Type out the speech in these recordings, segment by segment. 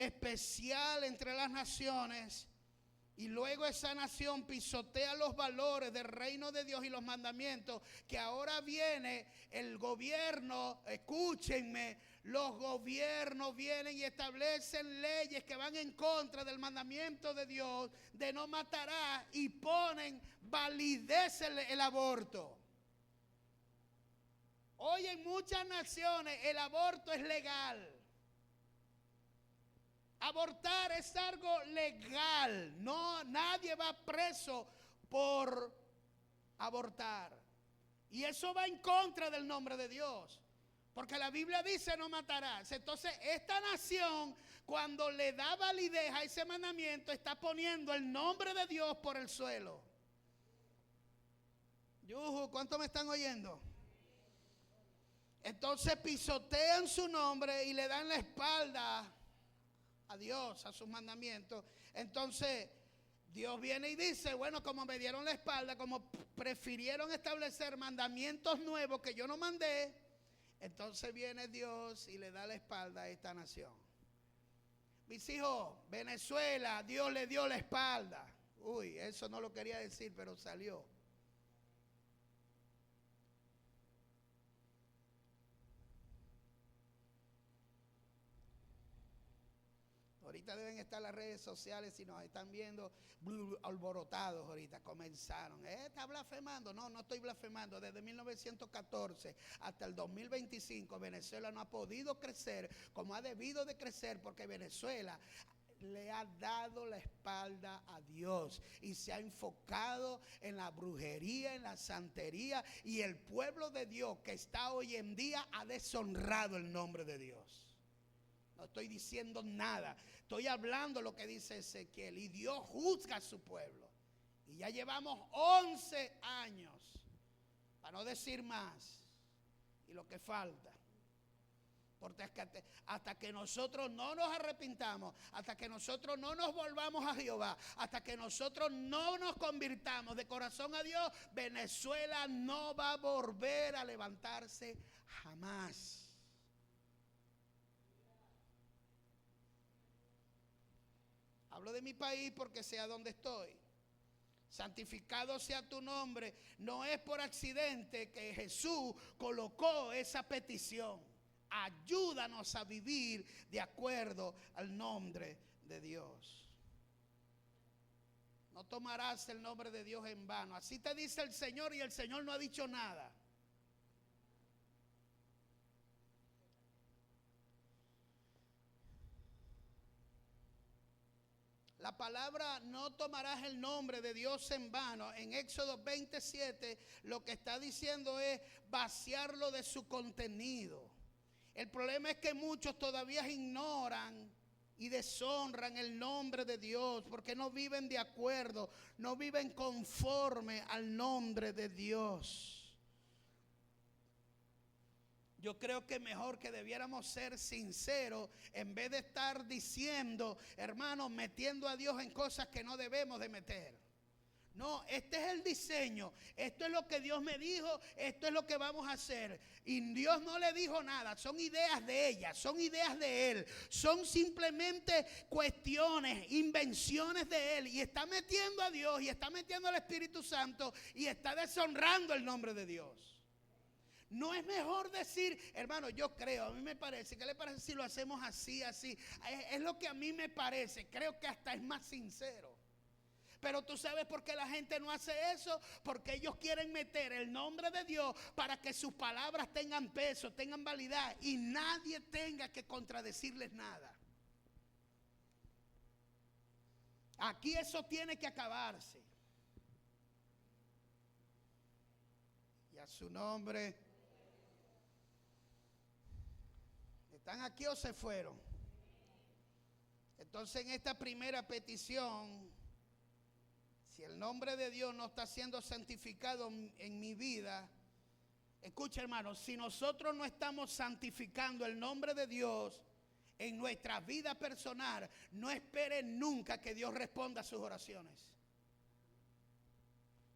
especial entre las naciones, y luego esa nación pisotea los valores del reino de Dios y los mandamientos, que ahora viene el gobierno, escúchenme, los gobiernos vienen y establecen leyes que van en contra del mandamiento de Dios, de no matarás, y ponen validez el aborto. Hoy en muchas naciones el aborto es legal. Abortar es algo legal. No, nadie va preso por abortar. Y eso va en contra del nombre de Dios. Porque la Biblia dice no matarás. Entonces esta nación, cuando le da validez a ese mandamiento, está poniendo el nombre de Dios por el suelo. Yuhu, ¿cuántos me están oyendo? Entonces pisotean su nombre y le dan la espalda a Dios, a sus mandamientos. Entonces Dios viene y dice, bueno, como me dieron la espalda, como prefirieron establecer mandamientos nuevos que yo no mandé, entonces viene Dios y le da la espalda a esta nación. Mis hijos, Venezuela, Dios le dio la espalda. Uy, eso no lo quería decir, pero salió. Ahorita deben estar las redes sociales, si nos están viendo, alborotados ahorita, comenzaron. ¿Está blasfemando? No, no estoy blasfemando. Desde 1914 hasta el 2025, Venezuela no ha podido crecer como ha debido de crecer, porque Venezuela le ha dado la espalda a Dios y se ha enfocado en la brujería, en la santería, y el pueblo de Dios que está hoy en día ha deshonrado el nombre de Dios. No estoy diciendo nada, estoy hablando lo que dice Ezequiel. Y Dios juzga a su pueblo. Y ya llevamos 11 años, para no decir más, y lo que falta. Porque hasta que nosotros no nos arrepintamos, hasta que nosotros no nos volvamos a Jehová, hasta que nosotros no nos convirtamos de corazón a Dios, Venezuela no va a volver a levantarse jamás. Hablo de mi país porque sea donde estoy. Santificado sea tu nombre. No es por accidente que Jesús colocó esa petición. Ayúdanos a vivir de acuerdo al nombre de Dios. No tomarás el nombre de Dios en vano. Así te dice el Señor, y el Señor no ha dicho nada. La palabra no tomarás el nombre de Dios en vano. En Éxodo 27 lo que está diciendo es vaciarlo de su contenido. El problema es que muchos todavía ignoran y deshonran el nombre de Dios porque no viven de acuerdo, no viven conforme al nombre de Dios. Yo creo que mejor que debiéramos ser sinceros en vez de estar diciendo, hermanos, metiendo a Dios en cosas que no debemos de meter. No, este es el diseño, esto es lo que Dios me dijo, esto es lo que vamos a hacer. Y Dios no le dijo nada, son ideas de ella, son ideas de Él, son simplemente cuestiones, invenciones de Él. Y está metiendo a Dios y está metiendo al Espíritu Santo y está deshonrando el nombre de Dios. No es mejor decir, hermano, yo creo, a mí me parece, ¿qué le parece si lo hacemos así, así? Es lo que a mí me parece, creo que hasta es más sincero. Pero tú sabes por qué la gente no hace eso, porque ellos quieren meter el nombre de Dios para que sus palabras tengan peso, tengan validad y nadie tenga que contradecirles nada. Aquí eso tiene que acabarse. Y a su nombre. ¿Están aquí o se fueron? Entonces en esta primera petición, si el nombre de Dios no está siendo santificado en mi vida, escucha hermano, si nosotros no estamos santificando el nombre de Dios en nuestra vida personal, no esperen nunca que Dios responda a sus oraciones.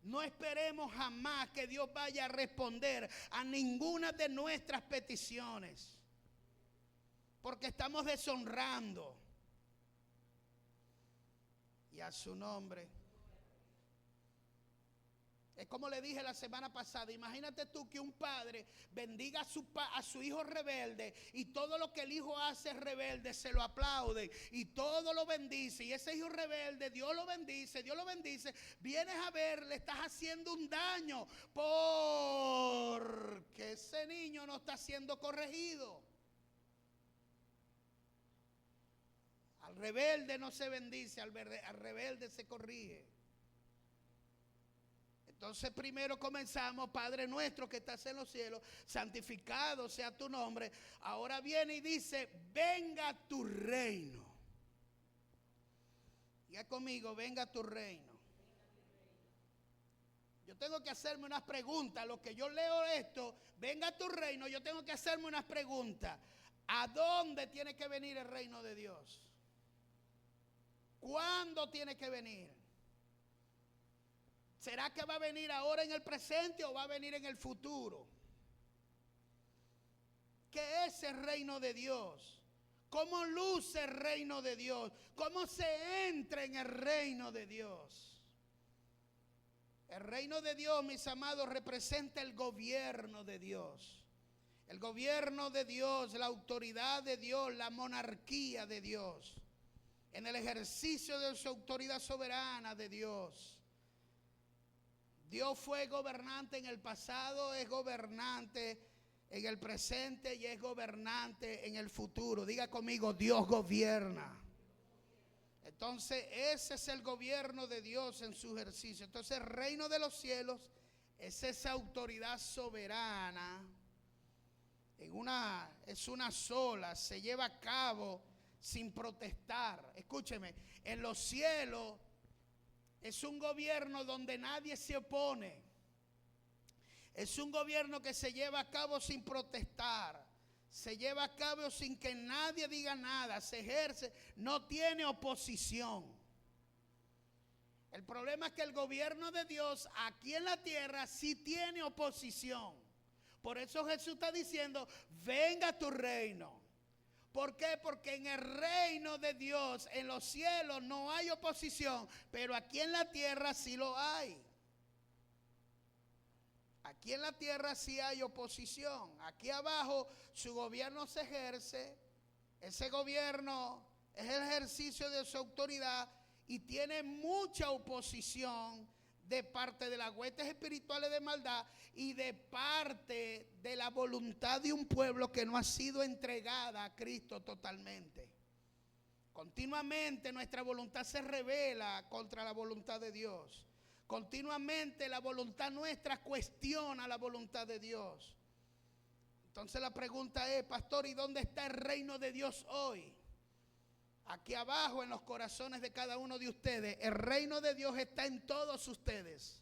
No esperemos jamás que Dios vaya a responder a ninguna de nuestras peticiones. Porque estamos deshonrando. Y a su nombre. Es como le dije la semana pasada, imagínate tú que un padre bendiga a su hijo rebelde y todo lo que el hijo hace rebelde se lo aplaude y todo lo bendice. Y ese hijo rebelde, Dios lo bendice, vienes a ver, le estás haciendo un daño porque ese niño no está siendo corregido. Al rebelde no se bendice, al rebelde se corrige. Entonces primero comenzamos, Padre nuestro que estás en los cielos, santificado sea tu nombre. Ahora viene y dice, venga tu reino. Diga conmigo, venga tu reino. Yo tengo que hacerme unas preguntas. Lo que yo leo esto, venga tu reino, yo tengo que hacerme unas preguntas. ¿A dónde tiene que venir el reino de Dios? ¿Cuándo tiene que venir? ¿Será que va a venir ahora en el presente o va a venir en el futuro? ¿Qué es el reino de Dios? ¿Cómo luce el reino de Dios? ¿Cómo se entra en el reino de Dios? El reino de Dios, mis amados, representa el gobierno de Dios. El gobierno de Dios, la autoridad de Dios, la monarquía de Dios. En el ejercicio de su autoridad soberana de Dios. Dios fue gobernante en el pasado, es gobernante en el presente y es gobernante en el futuro. Diga conmigo, Dios gobierna. Entonces ese es el gobierno de Dios en su ejercicio. Entonces el reino de los cielos es esa autoridad soberana. Es una sola, se lleva a cabo sin protestar. Escúcheme, en los cielos es un gobierno donde nadie se opone. Es un gobierno que se lleva a cabo sin protestar. Se lleva a cabo sin que nadie diga nada. Se ejerce, no tiene oposición. El problema es que el gobierno de Dios aquí en la tierra sí tiene oposición. Por eso Jesús está diciendo, venga tu reino. ¿Por qué? Porque en el reino de Dios, en los cielos no hay oposición, pero aquí en la tierra sí lo hay. Aquí en la tierra sí hay oposición. Aquí abajo su gobierno se ejerce. Ese gobierno es el ejercicio de su autoridad y tiene mucha oposición de parte de las huestes espirituales de maldad y de parte de la voluntad de un pueblo que no ha sido entregada a Cristo totalmente. Continuamente nuestra voluntad se revela contra la voluntad de Dios. Continuamente la voluntad nuestra cuestiona la voluntad de Dios. Entonces la pregunta es, pastor, ¿y dónde está el reino de Dios hoy? Aquí abajo en los corazones de cada uno de ustedes. El reino de Dios está en todos ustedes.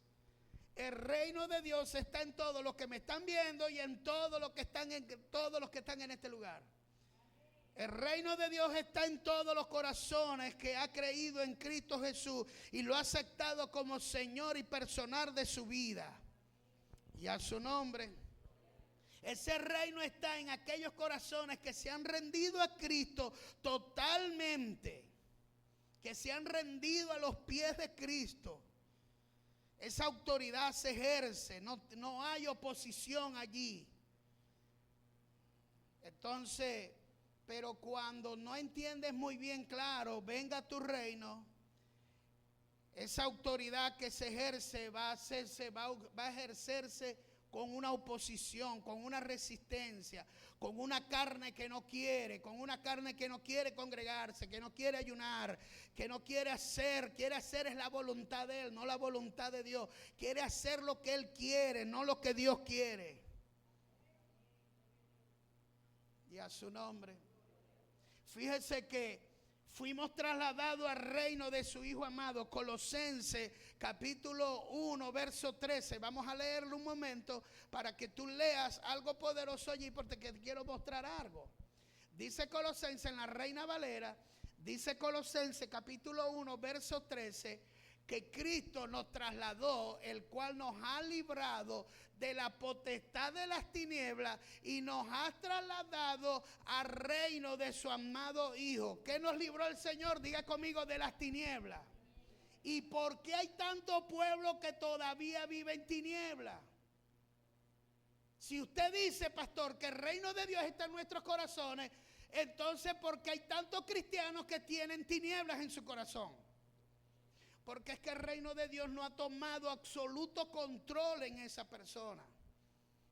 El reino de Dios está en todos los que me están viendo y en todos los que están en este lugar. El reino de Dios está en todos los corazones que ha creído en Cristo Jesús y lo ha aceptado como Señor y personal de su vida. Y a su nombre. Ese reino está en aquellos corazones que se han rendido a Cristo totalmente, que se han rendido a los pies de Cristo. Esa autoridad se ejerce, no hay oposición allí. Entonces, pero cuando no entiendes muy bien claro, venga tu reino, esa autoridad que se ejerce va a ejercerse con una oposición, con una resistencia, con una carne que no quiere, con una carne que no quiere congregarse, que no quiere ayunar, que no quiere hacer es la voluntad de Él, no la voluntad de Dios. Quiere hacer lo que Él quiere, no lo que Dios quiere. Y a su nombre. Fíjese que fuimos trasladados al reino de su Hijo amado. Colosenses capítulo 1 verso 13. Vamos a leerlo un momento para que tú leas algo poderoso allí, porque te quiero mostrar algo. Dice Colosenses en la Reina Valera, dice Colosenses capítulo 1 verso 13, que Cristo nos trasladó, el cual nos ha librado de la potestad de las tinieblas y nos ha trasladado al reino de su amado Hijo. ¿Qué nos libró el Señor? Diga conmigo, de las tinieblas. ¿Y por qué hay tanto pueblo que todavía vive en tinieblas? Si usted dice, pastor, que el reino de Dios está en nuestros corazones, entonces ¿por qué hay tantos cristianos que tienen tinieblas en su corazón? Porque es que el reino de Dios no ha tomado absoluto control en esa persona.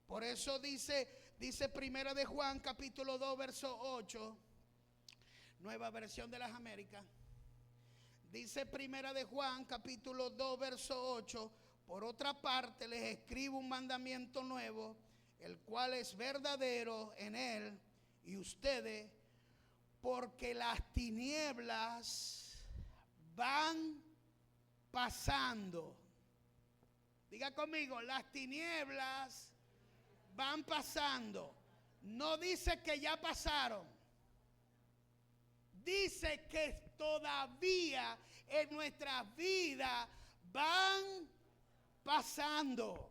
Por eso dice Primera de Juan capítulo 2 verso 8, Nueva Versión de las Américas. Dice Primera de Juan capítulo 2 verso 8, por otra parte les escribo un mandamiento nuevo, el cual es verdadero en él y ustedes, porque las tinieblas van pasando. Diga conmigo, las tinieblas van pasando. No dice que ya pasaron. Dice que todavía en nuestras vidas van pasando.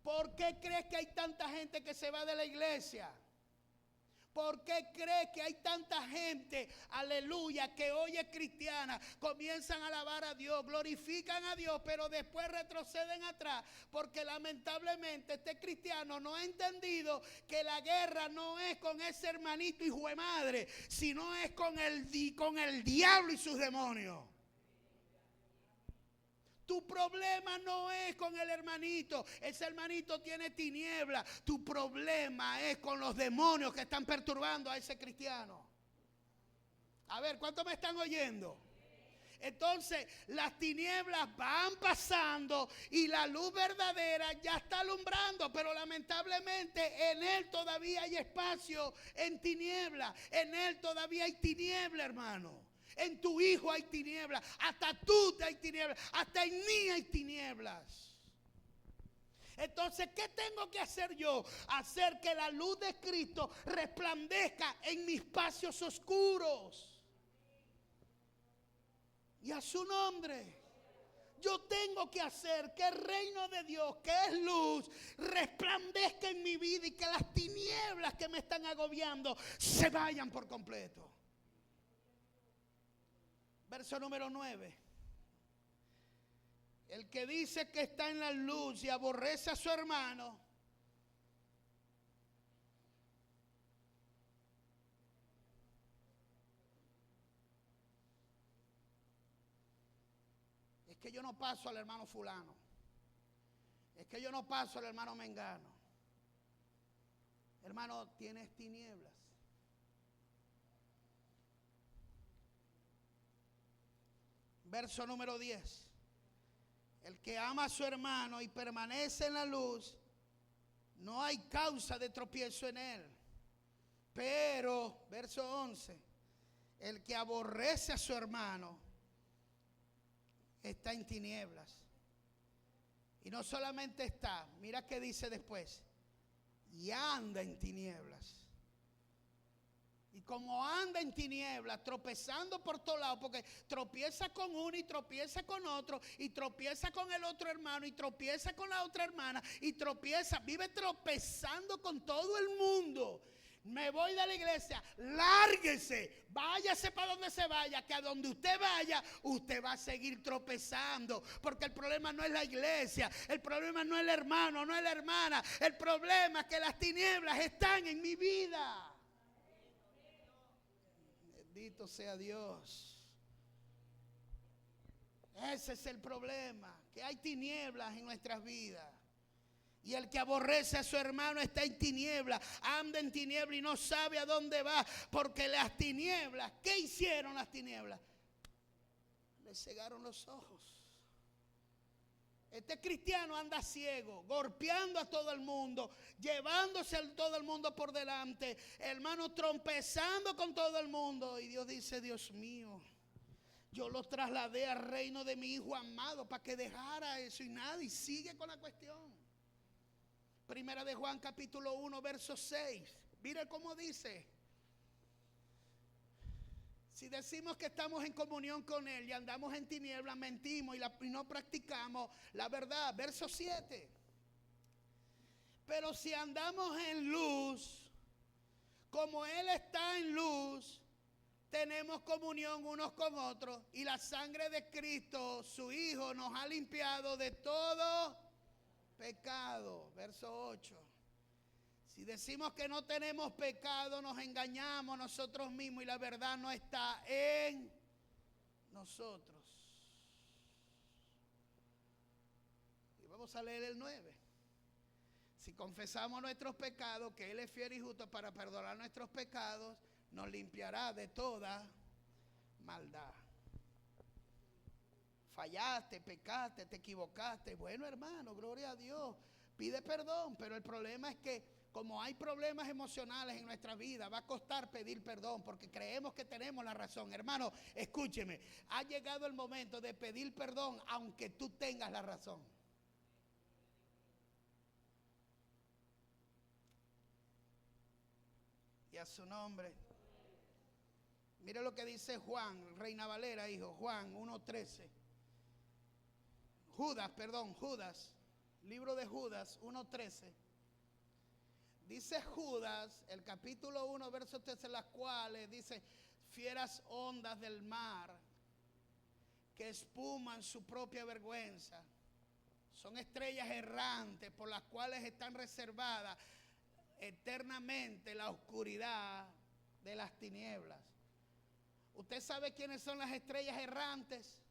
¿Por qué crees que hay tanta gente que se va de la iglesia? ¿Por qué crees que hay tanta gente, aleluya, que hoy es cristiana, comienzan a alabar a Dios, glorifican a Dios, pero después retroceden atrás? Porque lamentablemente este cristiano no ha entendido que la guerra no es con ese hermanito hijo de madre, sino es con el diablo y sus demonios. Tu problema no es con el hermanito. Ese hermanito tiene tiniebla. Tu problema es con los demonios que están perturbando a ese cristiano. A ver, ¿cuántos me están oyendo? Entonces, las tinieblas van pasando y la luz verdadera ya está alumbrando, pero lamentablemente en él todavía hay espacio en tiniebla. En él todavía hay tiniebla, hermano. En tu hijo hay tinieblas, hasta tú hay tinieblas, hasta en mí hay tinieblas. Entonces, ¿qué tengo que hacer yo? Hacer que la luz de Cristo resplandezca en mis espacios oscuros. Y a su nombre, yo tengo que hacer que el reino de Dios, que es luz, resplandezca en mi vida y que las tinieblas que me están agobiando se vayan por completo. Verso número 9. El que dice que está en la luz y aborrece a su hermano, es que yo no paso al hermano fulano, es que yo no paso al hermano mengano. Hermano, tienes tinieblas. Verso número 10. El que ama a su hermano y permanece en la luz, no hay causa de tropiezo en él. Pero, verso 11, el que aborrece a su hermano está en tinieblas. Y no solamente está, mira qué dice después, y anda en tinieblas. Y como anda en tinieblas, tropezando por todos lados, porque tropieza con uno y tropieza con otro, y tropieza con el otro hermano, y tropieza con la otra hermana, y tropieza, vive tropezando con todo el mundo. Me voy de la iglesia, lárguese, váyase para donde se vaya, que a donde usted vaya, usted va a seguir tropezando, porque el problema no es la iglesia, el problema no es el hermano, no es la hermana, el problema es que las tinieblas están en mi vida. Bendito sea Dios. Ese es el problema, que hay tinieblas en nuestras vidas. Y el que aborrece a su hermano está en tinieblas, anda en tinieblas y no sabe a dónde va, porque las tinieblas, ¿qué hicieron las tinieblas? Le cegaron los ojos. Este cristiano anda ciego, golpeando a todo el mundo, llevándose a todo el mundo por delante, hermano, trompezando con todo el mundo. Y Dios dice, Dios mío, yo lo trasladé al reino de mi hijo amado para que dejara eso y nada, y sigue con la cuestión. Primera de Juan capítulo 1 verso 6. Mire cómo dice. Si decimos que estamos en comunión con Él y andamos en tinieblas, mentimos y no practicamos la verdad. Verso 7. Pero si andamos en luz, como Él está en luz, tenemos comunión unos con otros y la sangre de Cristo, su Hijo, nos ha limpiado de todo pecado. Verso 8. Si decimos que no tenemos pecado, nos engañamos nosotros mismos y la verdad no está en nosotros. Y vamos a leer el 9. Si confesamos nuestros pecados, que Él es fiel y justo para perdonar nuestros pecados, nos limpiará de toda maldad. Fallaste, pecaste, te equivocaste. Bueno, hermano, gloria a Dios. Pide perdón, pero el problema es que como hay problemas emocionales en nuestra vida, va a costar pedir perdón porque creemos que tenemos la razón. Hermano, escúcheme, ha llegado el momento de pedir perdón aunque tú tengas la razón. Y a su nombre. Mire lo que dice Juan, Reina Valera, hijo, Juan 1:13. Judas, libro de Judas 1:13. Dice Judas, el capítulo 1, verso 13, las cuales dice: fieras ondas del mar que espuman su propia vergüenza. Son estrellas errantes por las cuales están reservadas eternamente la oscuridad de las tinieblas. ¿Usted sabe quiénes son las estrellas errantes?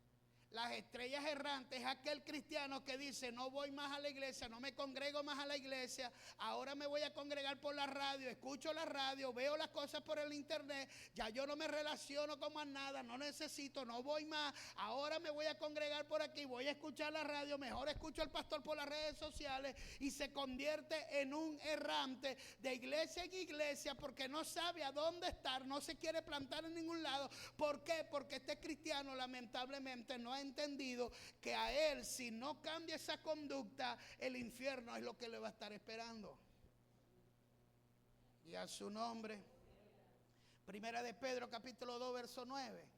Las estrellas errantes es aquel cristiano que dice: no voy más a la iglesia, no me congrego más a la iglesia, ahora me voy a congregar por la radio, escucho la radio, veo las cosas por el internet, ya yo no me relaciono con más nada, no necesito, no voy más, ahora me voy a congregar por aquí, voy a escuchar la radio, mejor escucho al pastor por las redes sociales, y se convierte en un errante de iglesia en iglesia porque no sabe a dónde estar, no se quiere plantar en ningún lado. ¿Por qué? Porque este cristiano lamentablemente no ha entendido que a él, si no cambia esa conducta, el infierno es lo que le va a estar esperando. Y a su nombre. Primera de Pedro capítulo 2 verso 9.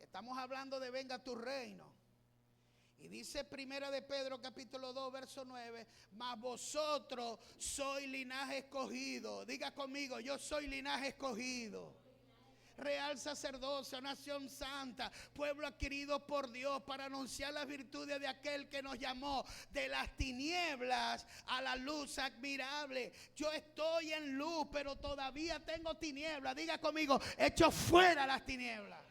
Estamos hablando de venga tu reino. Y dice Primera de Pedro capítulo 2 verso 9: mas vosotros sois linaje escogido. Diga conmigo: yo soy linaje escogido, real sacerdocio, nación santa, pueblo adquirido por Dios, para anunciar las virtudes de aquel que nos llamó de las tinieblas a la luz admirable. Yo estoy en luz, pero todavía tengo tinieblas. Diga conmigo: echo fuera las tinieblas.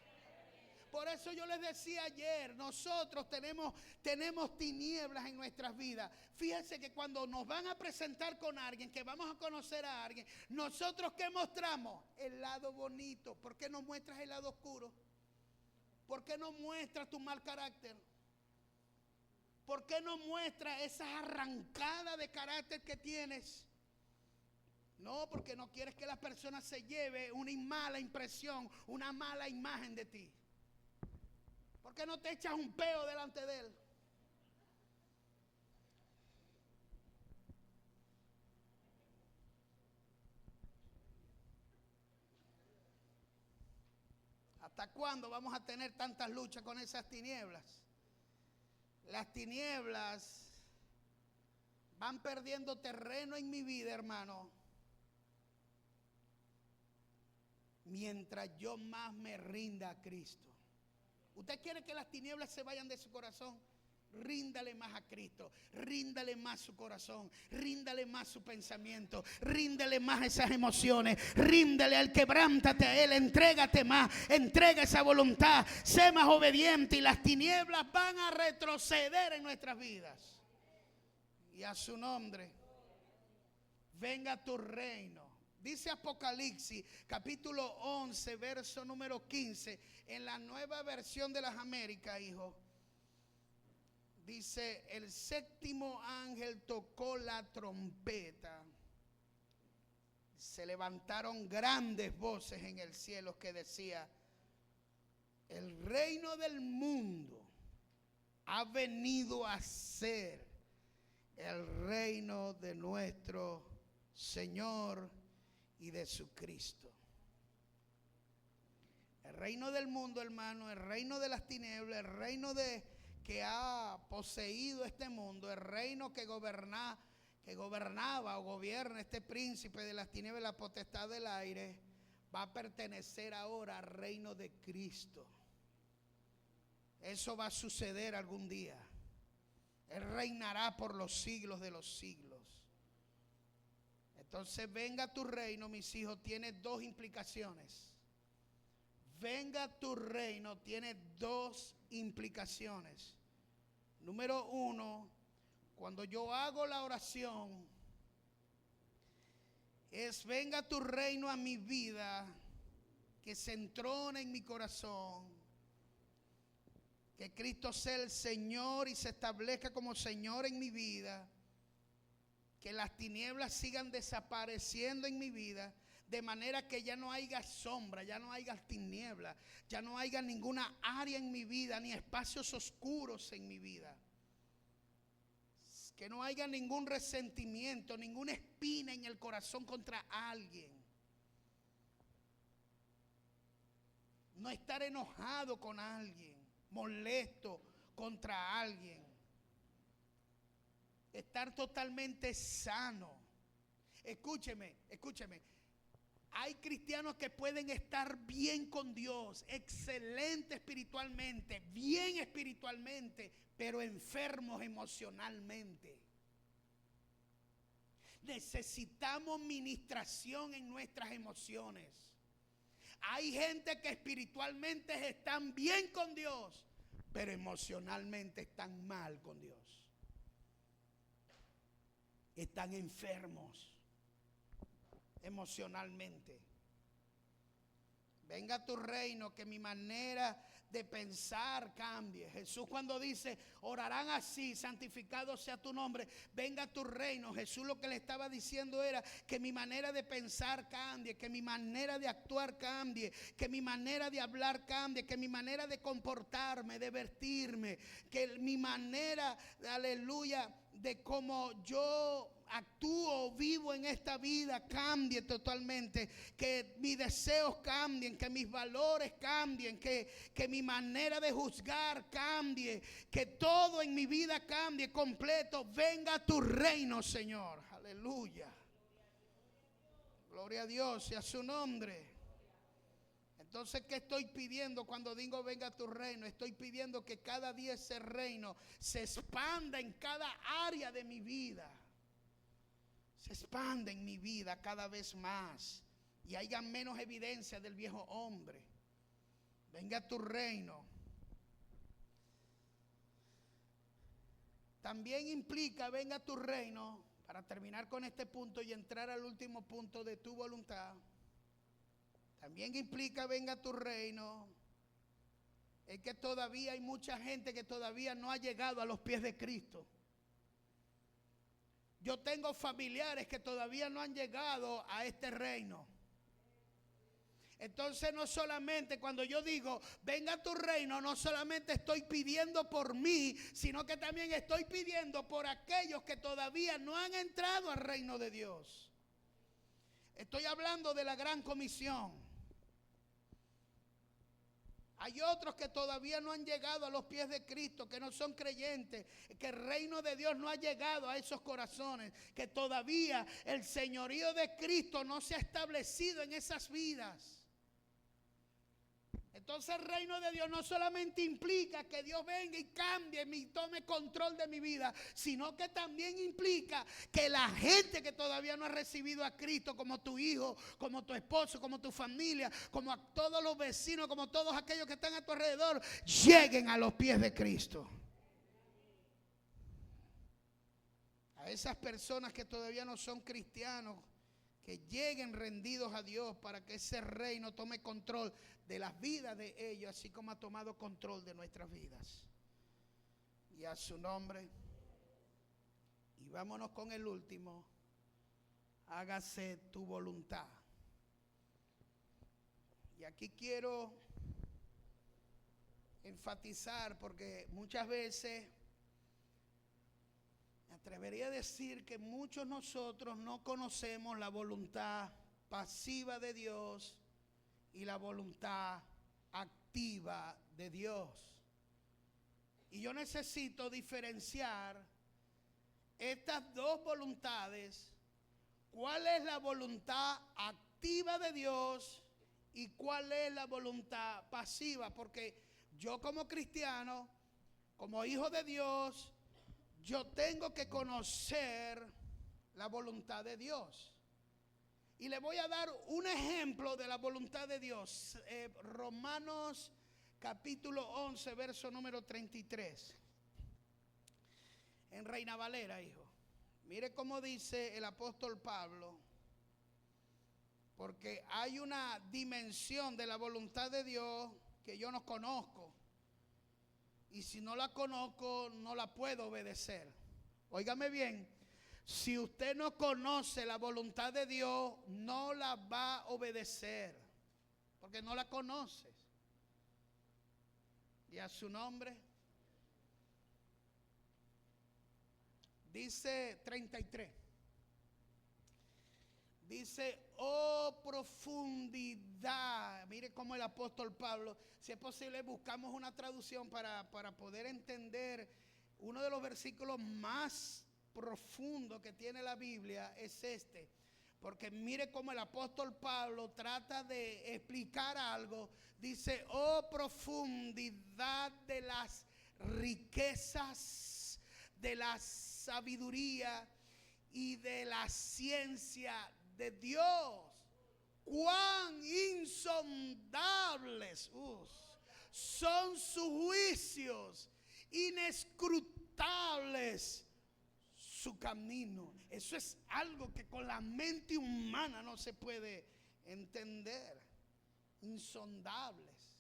Por eso yo les decía ayer, nosotros tenemos tinieblas en nuestras vidas. Fíjense que cuando nos van a presentar con alguien, que vamos a conocer a alguien, nosotros ¿qué mostramos? El lado bonito. ¿Por qué no muestras el lado oscuro? ¿Por qué no muestras tu mal carácter? ¿Por qué no muestras esas arrancadas de carácter que tienes? No, porque no quieres que la persona se lleve una mala impresión, una mala imagen de ti. ¿Por qué no te echas un peo delante de él? ¿Hasta cuándo vamos a tener tantas luchas con esas tinieblas? Las tinieblas van perdiendo terreno en mi vida, hermano, mientras yo más me rinda a Cristo. ¿Usted quiere que las tinieblas se vayan de su corazón? Ríndale más a Cristo, ríndale más su corazón, ríndale más su pensamiento, ríndale más esas emociones, ríndale al quebrántate a Él, entrégate más, entrega esa voluntad, sé más obediente y las tinieblas van a retroceder en nuestras vidas. Y a su nombre, venga tu reino. Dice Apocalipsis capítulo 11 verso número 15 en la Nueva Versión de las Américas, hijo. Dice: el séptimo ángel tocó la trompeta. Se levantaron grandes voces en el cielo que decía: el reino del mundo ha venido a ser el reino de nuestro Señor y de su Cristo. El reino del mundo, hermano, el reino de las tinieblas, el reino que ha poseído este mundo, el reino que que gobernaba o gobierna este príncipe de las tinieblas, la potestad del aire, va a pertenecer ahora al reino de Cristo. Eso va a suceder algún día. Él reinará por los siglos de los siglos. Entonces, venga tu reino, mis hijos, tiene dos implicaciones. Venga tu reino tiene dos implicaciones. Número uno, cuando yo hago la oración, es venga tu reino a mi vida, que se entrone en mi corazón, que Cristo sea el Señor y se establezca como Señor en mi vida, que las tinieblas sigan desapareciendo en mi vida, de manera que ya no haya sombra, ya no haya tinieblas, ya no haya ninguna área en mi vida, ni espacios oscuros en mi vida. Que no haya ningún resentimiento, ninguna espina en el corazón contra alguien. No estar enojado con alguien, molesto contra alguien. Estar totalmente sano. Escúcheme. Hay cristianos que pueden estar bien con Dios, excelente espiritualmente, bien espiritualmente, pero enfermos emocionalmente. Necesitamos ministración en nuestras emociones. Hay gente que espiritualmente están bien con Dios, pero emocionalmente están mal con Dios. Están enfermos emocionalmente. Venga tu reino, que mi manera de pensar cambie. Jesús, cuando dice orarán así, santificado sea tu nombre, venga tu reino, Jesús lo que le estaba diciendo era que mi manera de pensar cambie, que mi manera de actuar cambie, que mi manera de hablar cambie, que mi manera de comportarme, de vestirme, que mi manera, aleluya, de cómo yo actúo, vivo en esta vida cambie totalmente, que mis deseos cambien, que mis valores cambien, que mi manera de juzgar cambie, que todo en mi vida cambie completo. Venga tu reino, Señor, aleluya, gloria a Dios y a su nombre. Entonces, ¿qué estoy pidiendo cuando digo venga tu reino? Estoy pidiendo que cada día ese reino se expanda en cada área de mi vida. Se expande en mi vida cada vez más y haya menos evidencia del viejo hombre. Venga tu reino. También implica venga tu reino, para terminar con este punto y entrar al último punto de tu voluntad. También implica venga tu reino. Es que todavía hay mucha gente que todavía no ha llegado a los pies de Cristo. Yo tengo familiares que todavía no han llegado a este reino. Entonces, no solamente cuando yo digo venga tu reino, no solamente estoy pidiendo por mí, sino que también estoy pidiendo por aquellos que todavía no han entrado al reino de Dios. Estoy hablando de la gran comisión. Hay otros que todavía no han llegado a los pies de Cristo, que no son creyentes, que el reino de Dios no ha llegado a esos corazones, que todavía el señorío de Cristo no se ha establecido en esas vidas. Entonces el reino de Dios no solamente implica que Dios venga y cambie y tome control de mi vida, sino que también implica que la gente que todavía no ha recibido a Cristo, como tu hijo, como tu esposo, como tu familia, como a todos los vecinos, como todos aquellos que están a tu alrededor, lleguen a los pies de Cristo. A esas personas que todavía no son cristianos, que lleguen rendidos a Dios para que ese reino tome control de las vidas de ellos, así como ha tomado control de nuestras vidas. Y a su nombre. Y vámonos con el último. Hágase tu voluntad. Y aquí quiero enfatizar, porque muchas veces me atrevería a decir que muchos de nosotros no conocemos la voluntad pasiva de Dios y la voluntad activa de Dios. Y yo necesito diferenciar estas dos voluntades, ¿cuál es la voluntad activa de Dios y cuál es la voluntad pasiva? Porque yo como cristiano, como hijo de Dios, yo tengo que conocer la voluntad de Dios. Y le voy a dar un ejemplo de la voluntad de Dios. Romanos capítulo 11, verso número 33. En Reina Valera, hijo. Mire cómo dice el apóstol Pablo. Porque hay una dimensión de la voluntad de Dios que yo no conozco. Y si no la conozco, no la puedo obedecer. Óigame bien. Si usted no conoce la voluntad de Dios, no la va a obedecer. Porque no la conoces. Y a su nombre. Dice 33. Dice, oh profundidad. Mire cómo el apóstol Pablo, si es posible, buscamos una traducción para poder entender uno de los versículos más profundos que tiene la Biblia, es este. Porque mire cómo el apóstol Pablo trata de explicar algo. Dice, oh profundidad de las riquezas, de la sabiduría y de la ciencia de Dios. Cuán insondables son sus juicios, inescrutables su camino. Eso es algo que con la mente humana no se puede entender. Insondables,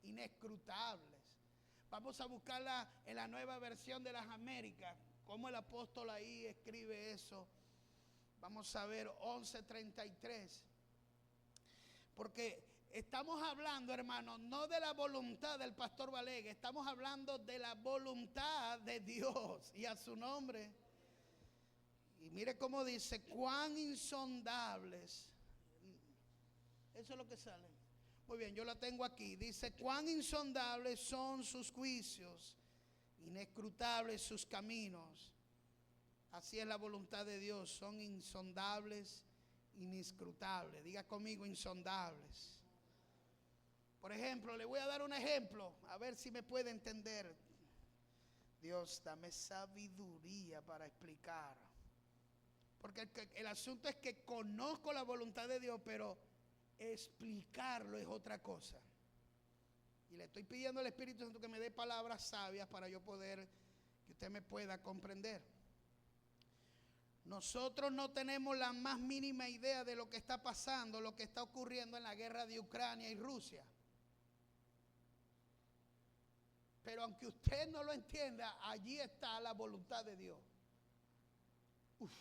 inescrutables. Vamos a buscarla en la Nueva Versión de las Américas. Cómo el apóstol ahí escribe eso. Vamos a ver 11:33. Porque estamos hablando, hermanos, no de la voluntad del pastor Valega, estamos hablando de la voluntad de Dios. Y a su nombre. Y mire cómo dice, cuán insondables. Eso es lo que sale. Muy bien, yo la tengo aquí. Dice, cuán insondables son sus juicios, inescrutables sus caminos. Así es la voluntad de Dios. Son insondables, inescrutables. Diga conmigo, insondables. Por ejemplo, le voy a dar un ejemplo, a ver si me puede entender. Dios, dame sabiduría para explicar. Porque el asunto es que conozco la voluntad de Dios, pero explicarlo es otra cosa. Y le estoy pidiendo al Espíritu Santo que me dé palabras sabias para yo poder, que usted me pueda comprender. Nosotros no tenemos la más mínima idea de lo que está pasando, lo que está ocurriendo en la guerra de Ucrania y Rusia. Pero aunque usted no lo entienda, allí está la voluntad de Dios. Uf.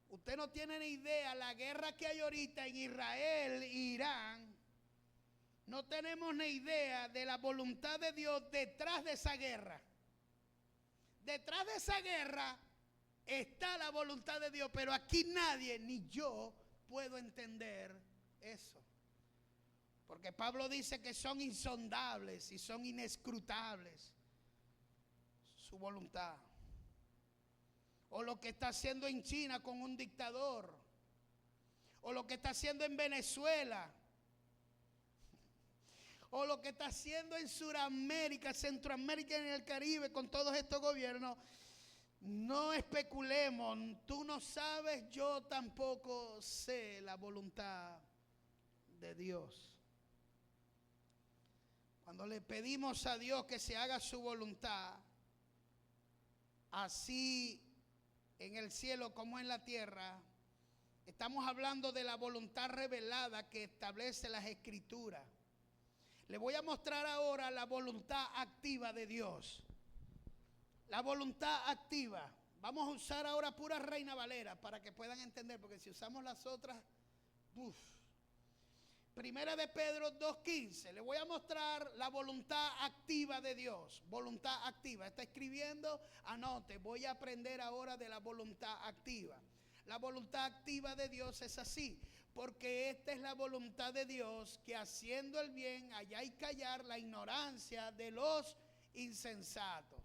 Usted no tiene ni idea la guerra que hay ahorita en Israel e Irán. No tenemos ni idea de la voluntad de Dios detrás de esa guerra. Detrás de esa guerra está la voluntad de Dios, pero aquí nadie, ni yo, puedo entender eso. Porque Pablo dice que son insondables y son inescrutables su voluntad. O lo que está haciendo en China con un dictador. O lo que está haciendo en Venezuela. O lo que está haciendo en Sudamérica, Centroamérica y en el Caribe con todos estos gobiernos. No especulemos. Tú no sabes, yo tampoco sé la voluntad de Dios. Cuando le pedimos a Dios que se haga su voluntad, así en el cielo como en la tierra, estamos hablando de la voluntad revelada que establece las Escrituras. Le voy a mostrar ahora la voluntad activa de Dios. La voluntad activa. Vamos a usar ahora pura Reina Valera para que puedan entender, porque si usamos las otras, Primera de Pedro 2:15. Le voy a mostrar la voluntad activa de Dios. Voluntad activa. Está escribiendo, anote. Voy a aprender ahora de la voluntad activa. La voluntad activa de Dios es así. Porque esta es la voluntad de Dios, que haciendo el bien, hallar y callar la ignorancia de los insensatos.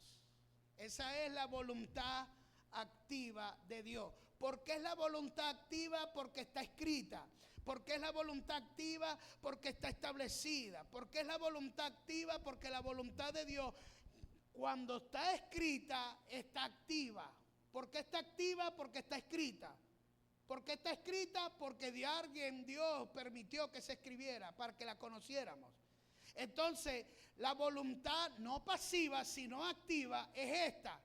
Esa es la voluntad activa de Dios. ¿Por qué es la voluntad activa? Porque está escrita. ¿Por qué es la voluntad activa? Porque está establecida. ¿Por qué es la voluntad activa? Porque la voluntad de Dios, cuando está escrita, está activa. ¿Por qué está activa? Porque está escrita. ¿Por qué está escrita? Porque de alguien Dios permitió que se escribiera para que la conociéramos. Entonces, la voluntad no pasiva, sino activa es esta: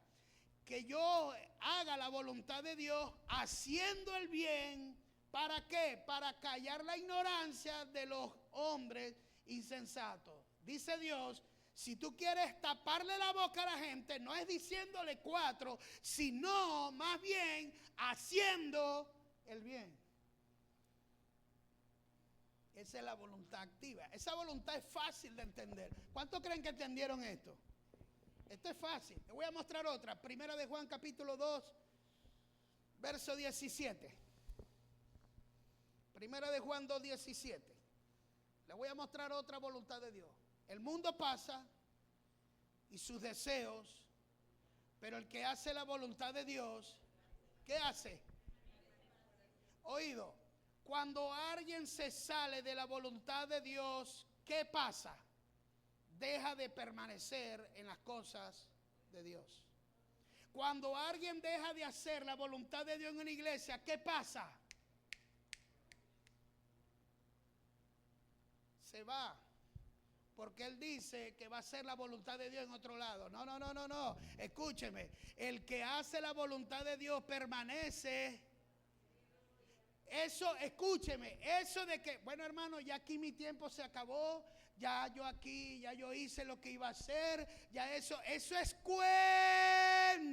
que yo haga la voluntad de Dios haciendo el bien. ¿Para qué? Para callar la ignorancia de los hombres insensatos. Dice Dios, si tú quieres taparle la boca a la gente, no es diciéndole 4, sino más bien haciendo el bien. Esa es la voluntad activa. Esa voluntad es fácil de entender. ¿Cuántos creen que entendieron esto? Esto es fácil. Te voy a mostrar otra. Primera de Juan capítulo 2, verso 17. Primera de Juan 2, 17. Le voy a mostrar otra voluntad de Dios. El mundo pasa y sus deseos, pero el que hace la voluntad de Dios, ¿qué hace? Oído. Cuando alguien se sale de la voluntad de Dios, ¿qué pasa? Deja de permanecer en las cosas de Dios. Cuando alguien deja de hacer la voluntad de Dios en una iglesia, ¿qué pasa? Se va. Porque Él dice que va a hacer la voluntad de Dios en otro lado. No. Escúcheme. El que hace la voluntad de Dios permanece. Eso, escúcheme. Eso de que, bueno, hermano, ya aquí mi tiempo se acabó. Ya yo hice lo que iba a hacer. Ya eso es cuento.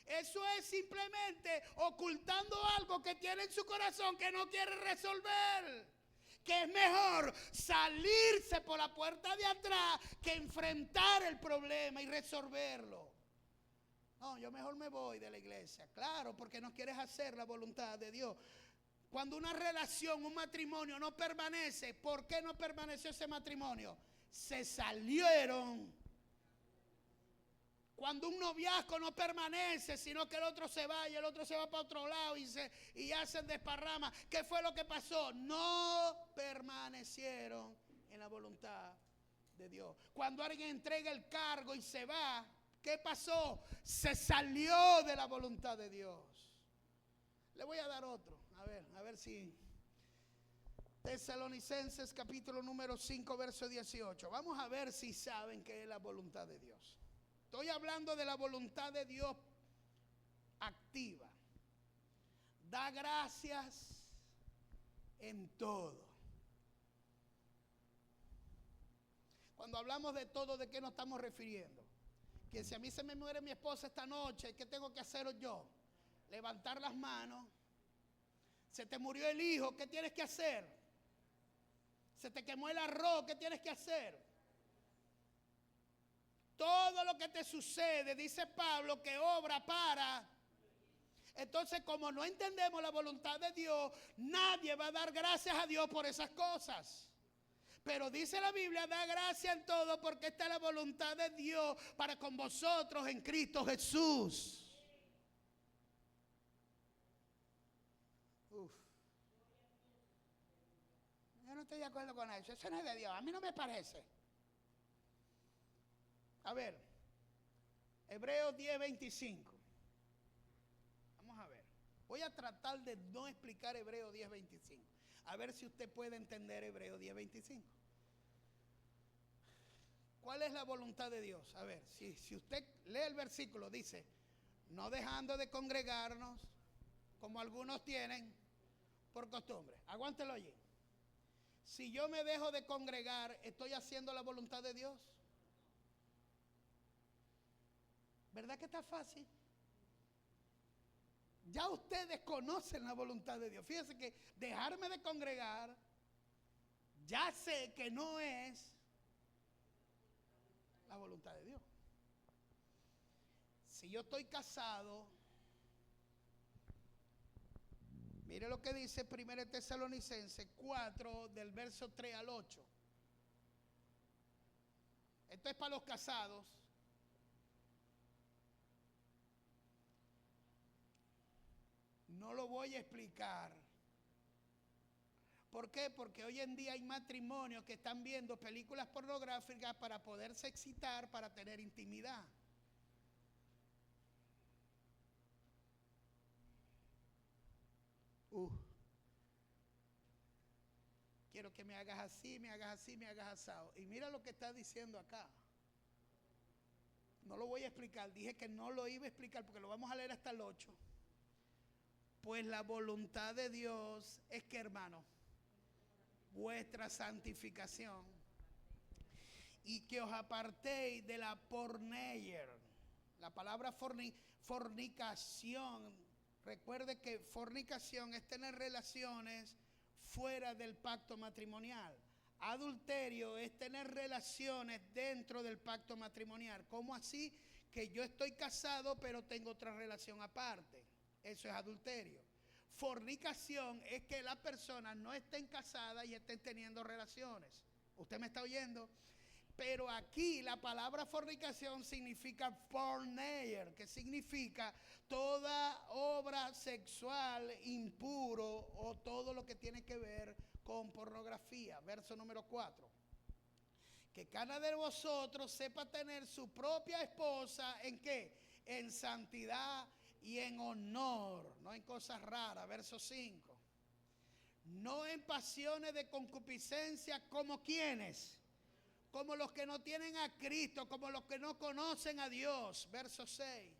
Eso es simplemente ocultando algo que tiene en su corazón que no quiere resolver. Que es mejor salirse por la puerta de atrás que enfrentar el problema y resolverlo. No, yo mejor me voy de la iglesia. Claro, porque no quieres hacer la voluntad de Dios. Cuando una relación, un matrimonio no permanece, ¿por qué no permaneció ese matrimonio? Se salieron. Cuando un noviazgo no permanece, sino que el otro se va y el otro se va para otro lado y hacen desparrama. ¿Qué fue lo que pasó? No permanecieron en la voluntad de Dios. Cuando alguien entrega el cargo y se va, ¿qué pasó? Se salió de la voluntad de Dios. Le voy a dar otro. A ver si... Tesalonicenses capítulo número 5, verso 18. Vamos a ver si saben qué es la voluntad de Dios. Estoy hablando de la voluntad de Dios activa. Da gracias en todo. Cuando hablamos de todo, ¿de qué nos estamos refiriendo? Que si a mí se me muere mi esposa esta noche, ¿qué tengo que hacer yo? Levantar las manos. Se te murió el hijo, ¿qué tienes que hacer? Se te quemó el arroz, ¿qué tienes que hacer? Todo lo que te sucede, dice Pablo, que obra para. Entonces, como no entendemos la voluntad de Dios, nadie va a dar gracias a Dios por esas cosas. Pero dice la Biblia, da gracias en todo porque esta es la voluntad de Dios para con vosotros en Cristo Jesús. Yo no estoy de acuerdo con eso. Eso no es de Dios. A mí no me parece. A ver, Hebreos 10:25. Vamos a ver. Voy a tratar de no explicar Hebreos 10:25. A ver si usted puede entender Hebreos 10:25. ¿Cuál es la voluntad de Dios? A ver, si usted lee el versículo, dice, no dejando de congregarnos, como algunos tienen por costumbre. Aguántelo allí. Si yo me dejo de congregar, ¿estoy haciendo la voluntad de Dios? ¿Verdad que está fácil? Ya ustedes conocen la voluntad de Dios. Fíjense que dejarme de congregar, ya sé que no es la voluntad de Dios. Si yo estoy casado, mire lo que dice 1 Tesalonicenses 4, del verso 3 al 8. Esto es para los casados. No lo voy a explicar. ¿Por qué? Porque hoy en día hay matrimonios que están viendo películas pornográficas para poderse excitar, para tener intimidad. Quiero que me hagas así, me hagas así, me hagas asado. Y mira lo que está diciendo acá. No lo voy a explicar. Dije que no lo iba a explicar porque lo vamos a leer hasta el 8. Pues la voluntad de Dios es que, hermano, vuestra santificación y que os apartéis de la porneia. La palabra fornicación, recuerde que fornicación es tener relaciones fuera del pacto matrimonial. Adulterio es tener relaciones dentro del pacto matrimonial. ¿Cómo así? Que yo estoy casado pero tengo otra relación aparte. Eso es adulterio. Fornicación es que las personas no estén casadas y estén teniendo relaciones. ¿Usted me está oyendo? Pero aquí la palabra fornicación significa porneia, que significa toda obra sexual impuro o todo lo que tiene que ver con pornografía. Verso número 4. Que cada de vosotros sepa tener su propia esposa, ¿en qué? En santidad y en honor, no en cosas raras. Verso 5. No en pasiones de concupiscencia como quienes, como los que no tienen a Cristo, como los que no conocen a Dios. Verso 6.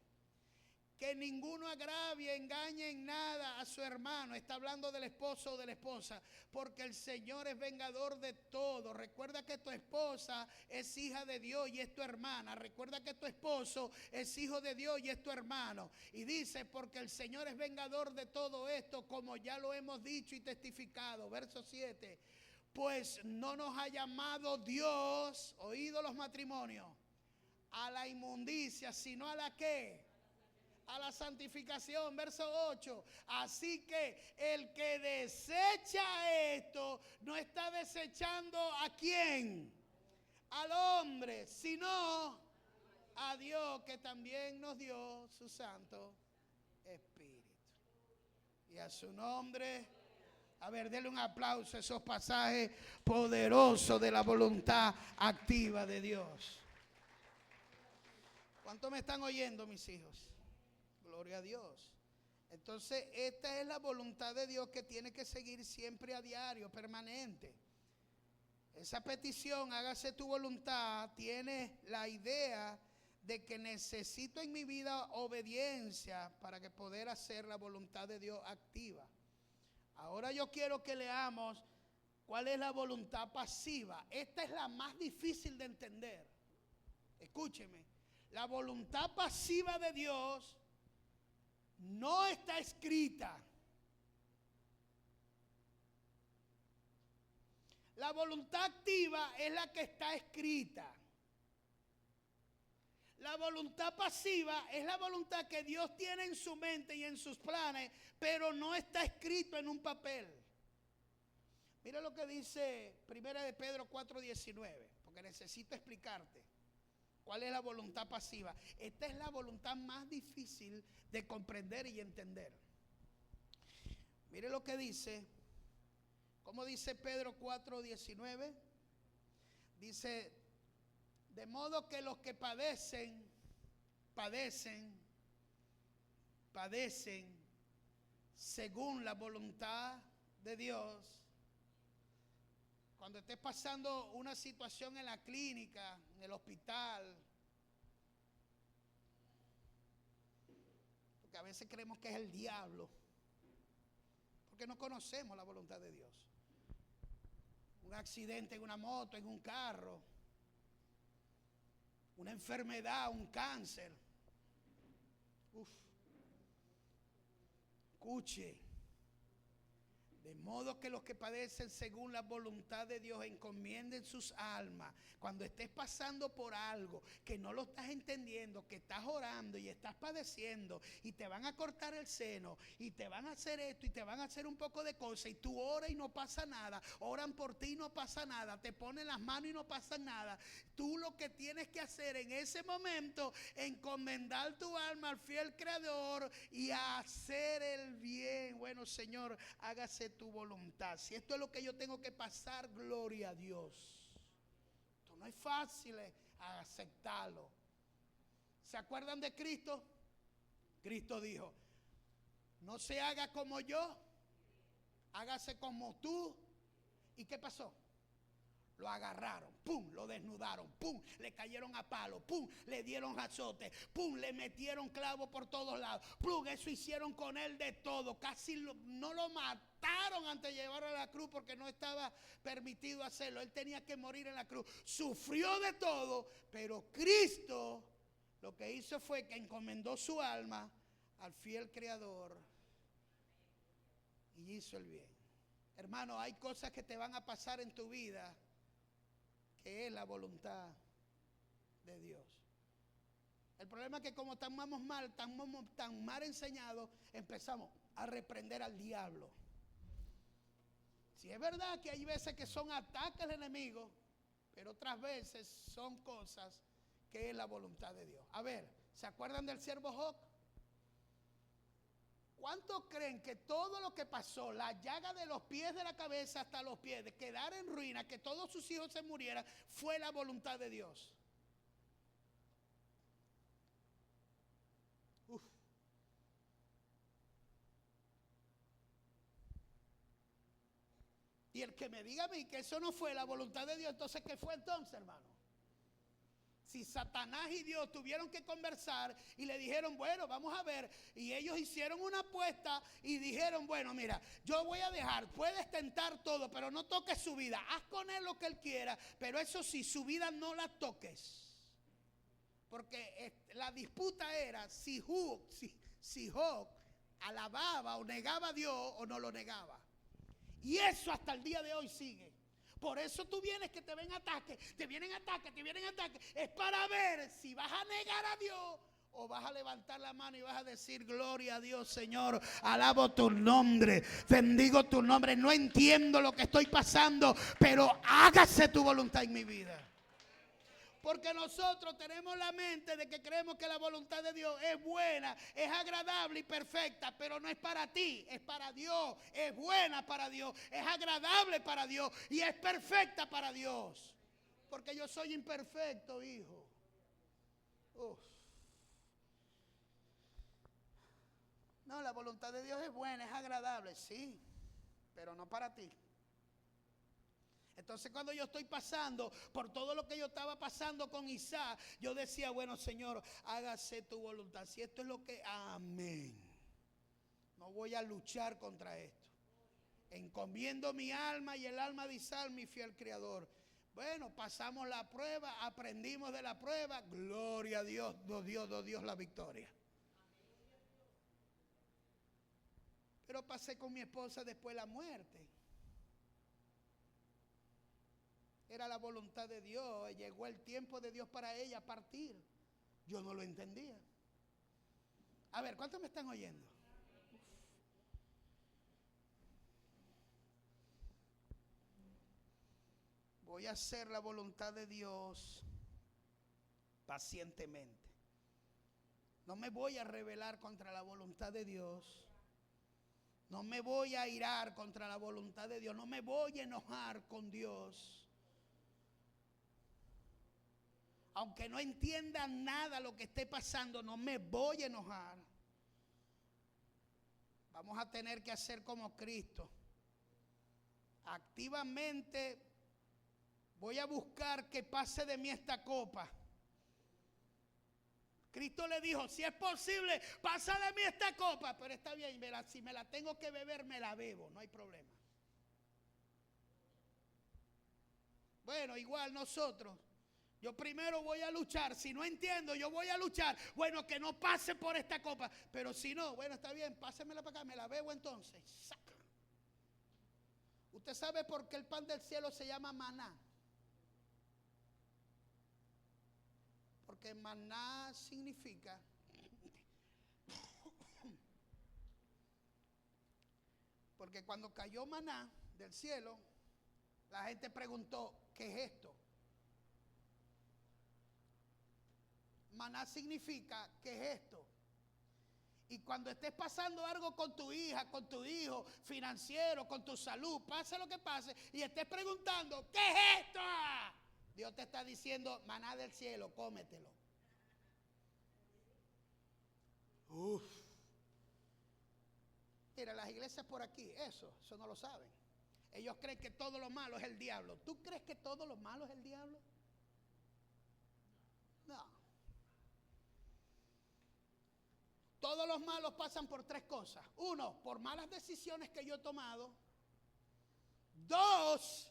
Que ninguno agravie, engañe en nada a su hermano. Está hablando del esposo o de la esposa, porque el Señor es vengador de todo. Recuerda que tu esposa es hija de Dios y es tu hermana. Recuerda que tu esposo es hijo de Dios y es tu hermano. Y dice, porque el Señor es vengador de todo esto, como ya lo hemos dicho y testificado. Verso 7. Pues no nos ha llamado Dios, oído los matrimonios, a la inmundicia, sino a la ¿qué? A la santificación. Verso 8. Así que el que desecha esto no está desechando ¿a quién? Al hombre, sino a Dios, que también nos dio su Santo Espíritu. Y a su nombre, a ver, denle un aplauso a esos pasajes poderosos de la voluntad activa de Dios. ¿Cuántos me están oyendo, mis hijos? Gloria a Dios. Entonces, esta es la voluntad de Dios que tiene que seguir siempre a diario, permanente. Esa petición, hágase tu voluntad, tiene la idea de que necesito en mi vida obediencia para que poder hacer la voluntad de Dios activa. Ahora yo quiero que leamos cuál es la voluntad pasiva. Esta es la más difícil de entender. Escúcheme, la voluntad pasiva de Dios no está escrita. La voluntad activa es la que está escrita. La voluntad pasiva es la voluntad que Dios tiene en su mente y en sus planes, pero no está escrito en un papel. Mira lo que dice 1 de Pedro 4:19, porque necesito explicarte cuál es la voluntad pasiva. Esta es la voluntad más difícil de comprender y entender. Mire lo que dice. ¿Cómo dice Pedro 4:19? Dice, de modo que los que padecen según la voluntad de Dios. Cuando estés pasando una situación en la clínica, en el hospital, porque a veces creemos que es el diablo, porque no conocemos la voluntad de Dios. Un accidente en una moto, en un carro, una enfermedad, un cáncer. Escuche, De modo que los que padecen según la voluntad de Dios encomienden sus almas. Cuando estés pasando por algo que no lo estás entendiendo, que estás orando y estás padeciendo y te van a cortar el seno y te van a hacer esto y te van a hacer un poco de cosas y tú oras y no pasa nada, oran por ti y no pasa nada, te ponen las manos y no pasa nada. Tú lo que tienes que hacer en ese momento, encomendar tu alma al fiel Creador y hacer el bien. Bueno, Señor, hágase tu voluntad. Si esto es lo que yo tengo que pasar, gloria a Dios. Esto no es fácil aceptarlo. ¿Se acuerdan de Cristo? Cristo dijo: no se haga como yo, hágase como tú. ¿Y qué pasó? Lo agarraron, pum, lo desnudaron, pum, le cayeron a palo, pum, le dieron azote, pum, le metieron clavos por todos lados, pum, eso hicieron con él de todo, casi no lo mataron antes de llevarlo a la cruz porque no estaba permitido hacerlo, él tenía que morir en la cruz, sufrió de todo, pero Cristo lo que hizo fue que encomendó su alma al fiel Creador y hizo el bien. Hermano, hay cosas que te van a pasar en tu vida que es la voluntad de Dios. El problema es que como estamos tan mal enseñados, empezamos a reprender al diablo. Si es verdad que hay veces que son ataques del enemigo, pero otras veces son cosas que es la voluntad de Dios. A ver, ¿se acuerdan del siervo Job? ¿Cuántos creen que todo lo que pasó, la llaga de los pies de la cabeza hasta los pies, de quedar en ruina, que todos sus hijos se murieran, fue la voluntad de Dios? Uf. Y el que me diga a mí que eso no fue la voluntad de Dios, entonces ¿qué fue entonces, hermano? Si Satanás y Dios tuvieron que conversar y le dijeron, bueno, vamos a ver, y ellos hicieron una apuesta y dijeron, bueno, mira, yo voy a dejar, puedes tentar todo, pero no toques su vida, haz con él lo que él quiera, pero eso sí, su vida no la toques. Porque la disputa era si Job alababa o negaba a Dios o no lo negaba. Y eso hasta el día de hoy sigue. Por eso tú vienes que te ven ataques, te vienen ataques. Es para ver si vas a negar a Dios o vas a levantar la mano y vas a decir, gloria a Dios, Señor, alabo tu nombre, bendigo tu nombre. No entiendo lo que estoy pasando, pero hágase tu voluntad en mi vida. Porque nosotros tenemos la mente de que creemos que la voluntad de Dios es buena, es agradable y perfecta, pero no es para ti, es para Dios, es buena para Dios, es agradable para Dios y es perfecta para Dios. Porque yo soy imperfecto, hijo. Uf. No, la voluntad de Dios es buena, es agradable, sí, pero no para ti. Entonces cuando yo estoy pasando por todo lo que yo estaba pasando con Isaac, yo decía, bueno, Señor, hágase tu voluntad. Si esto es lo que, amén. No voy a luchar contra esto. Encomiendo mi alma y el alma de Isaac, mi fiel Creador. Bueno, pasamos la prueba, aprendimos de la prueba. Gloria a Dios, Dios la victoria. Pero pasé con mi esposa después de la muerte. Era la voluntad de Dios, llegó el tiempo de Dios para ella partir. Yo no lo entendía. A ver, ¿cuántos me están oyendo? Voy a hacer la voluntad de Dios pacientemente. No me voy a rebelar contra la voluntad de Dios. No me voy a irar contra la voluntad de Dios. No me voy a enojar con Dios. Aunque no entienda nada lo que esté pasando, no me voy a enojar. Vamos a tener que hacer como Cristo. Activamente voy a buscar que pase de mí esta copa. Cristo le dijo, si es posible, pasa de mí esta copa. Pero está bien, si me la tengo que beber, me la bebo, no hay problema. Bueno, igual nosotros. Yo primero voy a luchar. Si no entiendo, yo voy a luchar. Bueno, que no pase por esta copa. Pero si no, bueno, está bien, pásemela para acá, me la bebo entonces. Saca. ¿Usted sabe por qué el pan del cielo se llama maná? Porque maná significa porque cuando cayó maná del cielo, la gente preguntó, ¿qué es esto? Maná significa, ¿qué es esto? Y cuando estés pasando algo con tu hija, con tu hijo, financiero, con tu salud, pase lo que pase, y estés preguntando, ¿qué es esto? Dios te está diciendo, maná del cielo, cómetelo. Uf. Mira, las iglesias por aquí, eso no lo saben. Ellos creen que todo lo malo es el diablo. ¿Tú crees que todo lo malo es el diablo? No. Todos los malos pasan por tres cosas. Uno, por malas decisiones que yo he tomado. Dos,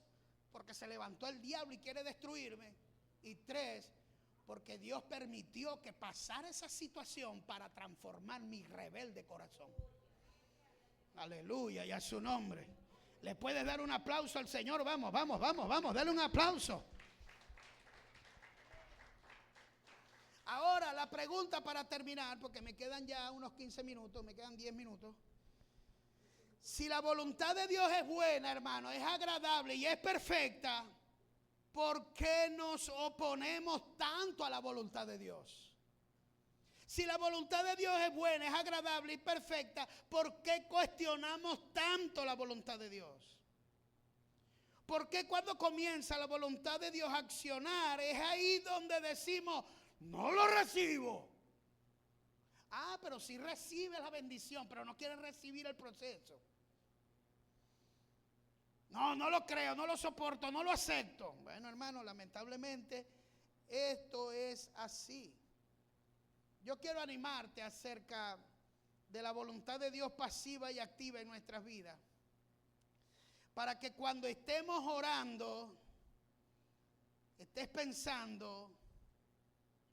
porque se levantó el diablo y quiere destruirme. Y tres, porque Dios permitió que pasara esa situación para transformar mi rebelde corazón. Aleluya, y a su nombre. ¿Le puedes dar un aplauso al Señor? Vamos, dale un aplauso. Ahora la pregunta para terminar, porque me quedan ya unos 15 minutos, me quedan 10 minutos. Si la voluntad de Dios es buena, hermano, es agradable y es perfecta, ¿por qué nos oponemos tanto a la voluntad de Dios? Si la voluntad de Dios es buena, es agradable y perfecta, ¿por qué cuestionamos tanto la voluntad de Dios? ¿Por qué cuando comienza la voluntad de Dios a accionar, es ahí donde decimos, no lo recibo? Ah, pero sí recibe la bendición, pero no quiere recibir el proceso. No lo creo, no lo soporto, no lo acepto. Bueno, hermano, lamentablemente esto es así. Yo quiero animarte acerca de la voluntad de Dios pasiva y activa en nuestras vidas. Para que cuando estemos orando, estés pensando,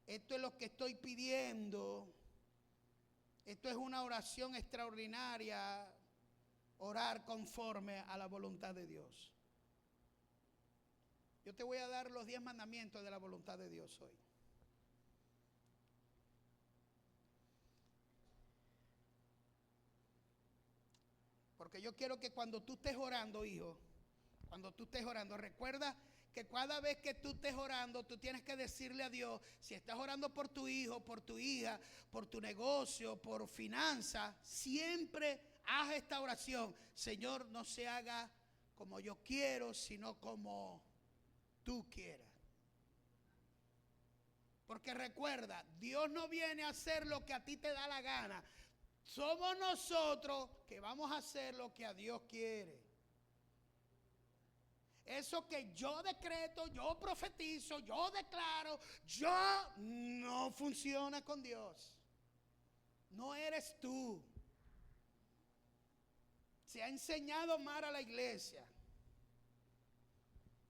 esto es lo que estoy pidiendo, esto es una oración extraordinaria, orar conforme a la voluntad de Dios. Yo te voy a dar los 10 mandamientos de la voluntad de Dios hoy. Porque yo quiero que cuando tú estés orando, hijo, cuando tú estés orando, recuerda que cada vez que tú estés orando, tú tienes que decirle a Dios, si estás orando por tu hijo, por tu hija, por tu negocio, por finanzas, siempre haz esta oración. Señor, no se haga como yo quiero, sino como tú quieras. Porque recuerda, Dios no viene a hacer lo que a ti te da la gana. Somos nosotros que vamos a hacer lo que a Dios quiere. Eso que yo decreto, yo profetizo, yo declaro, no funciona con Dios. No eres tú. Se ha enseñado a amar a la iglesia.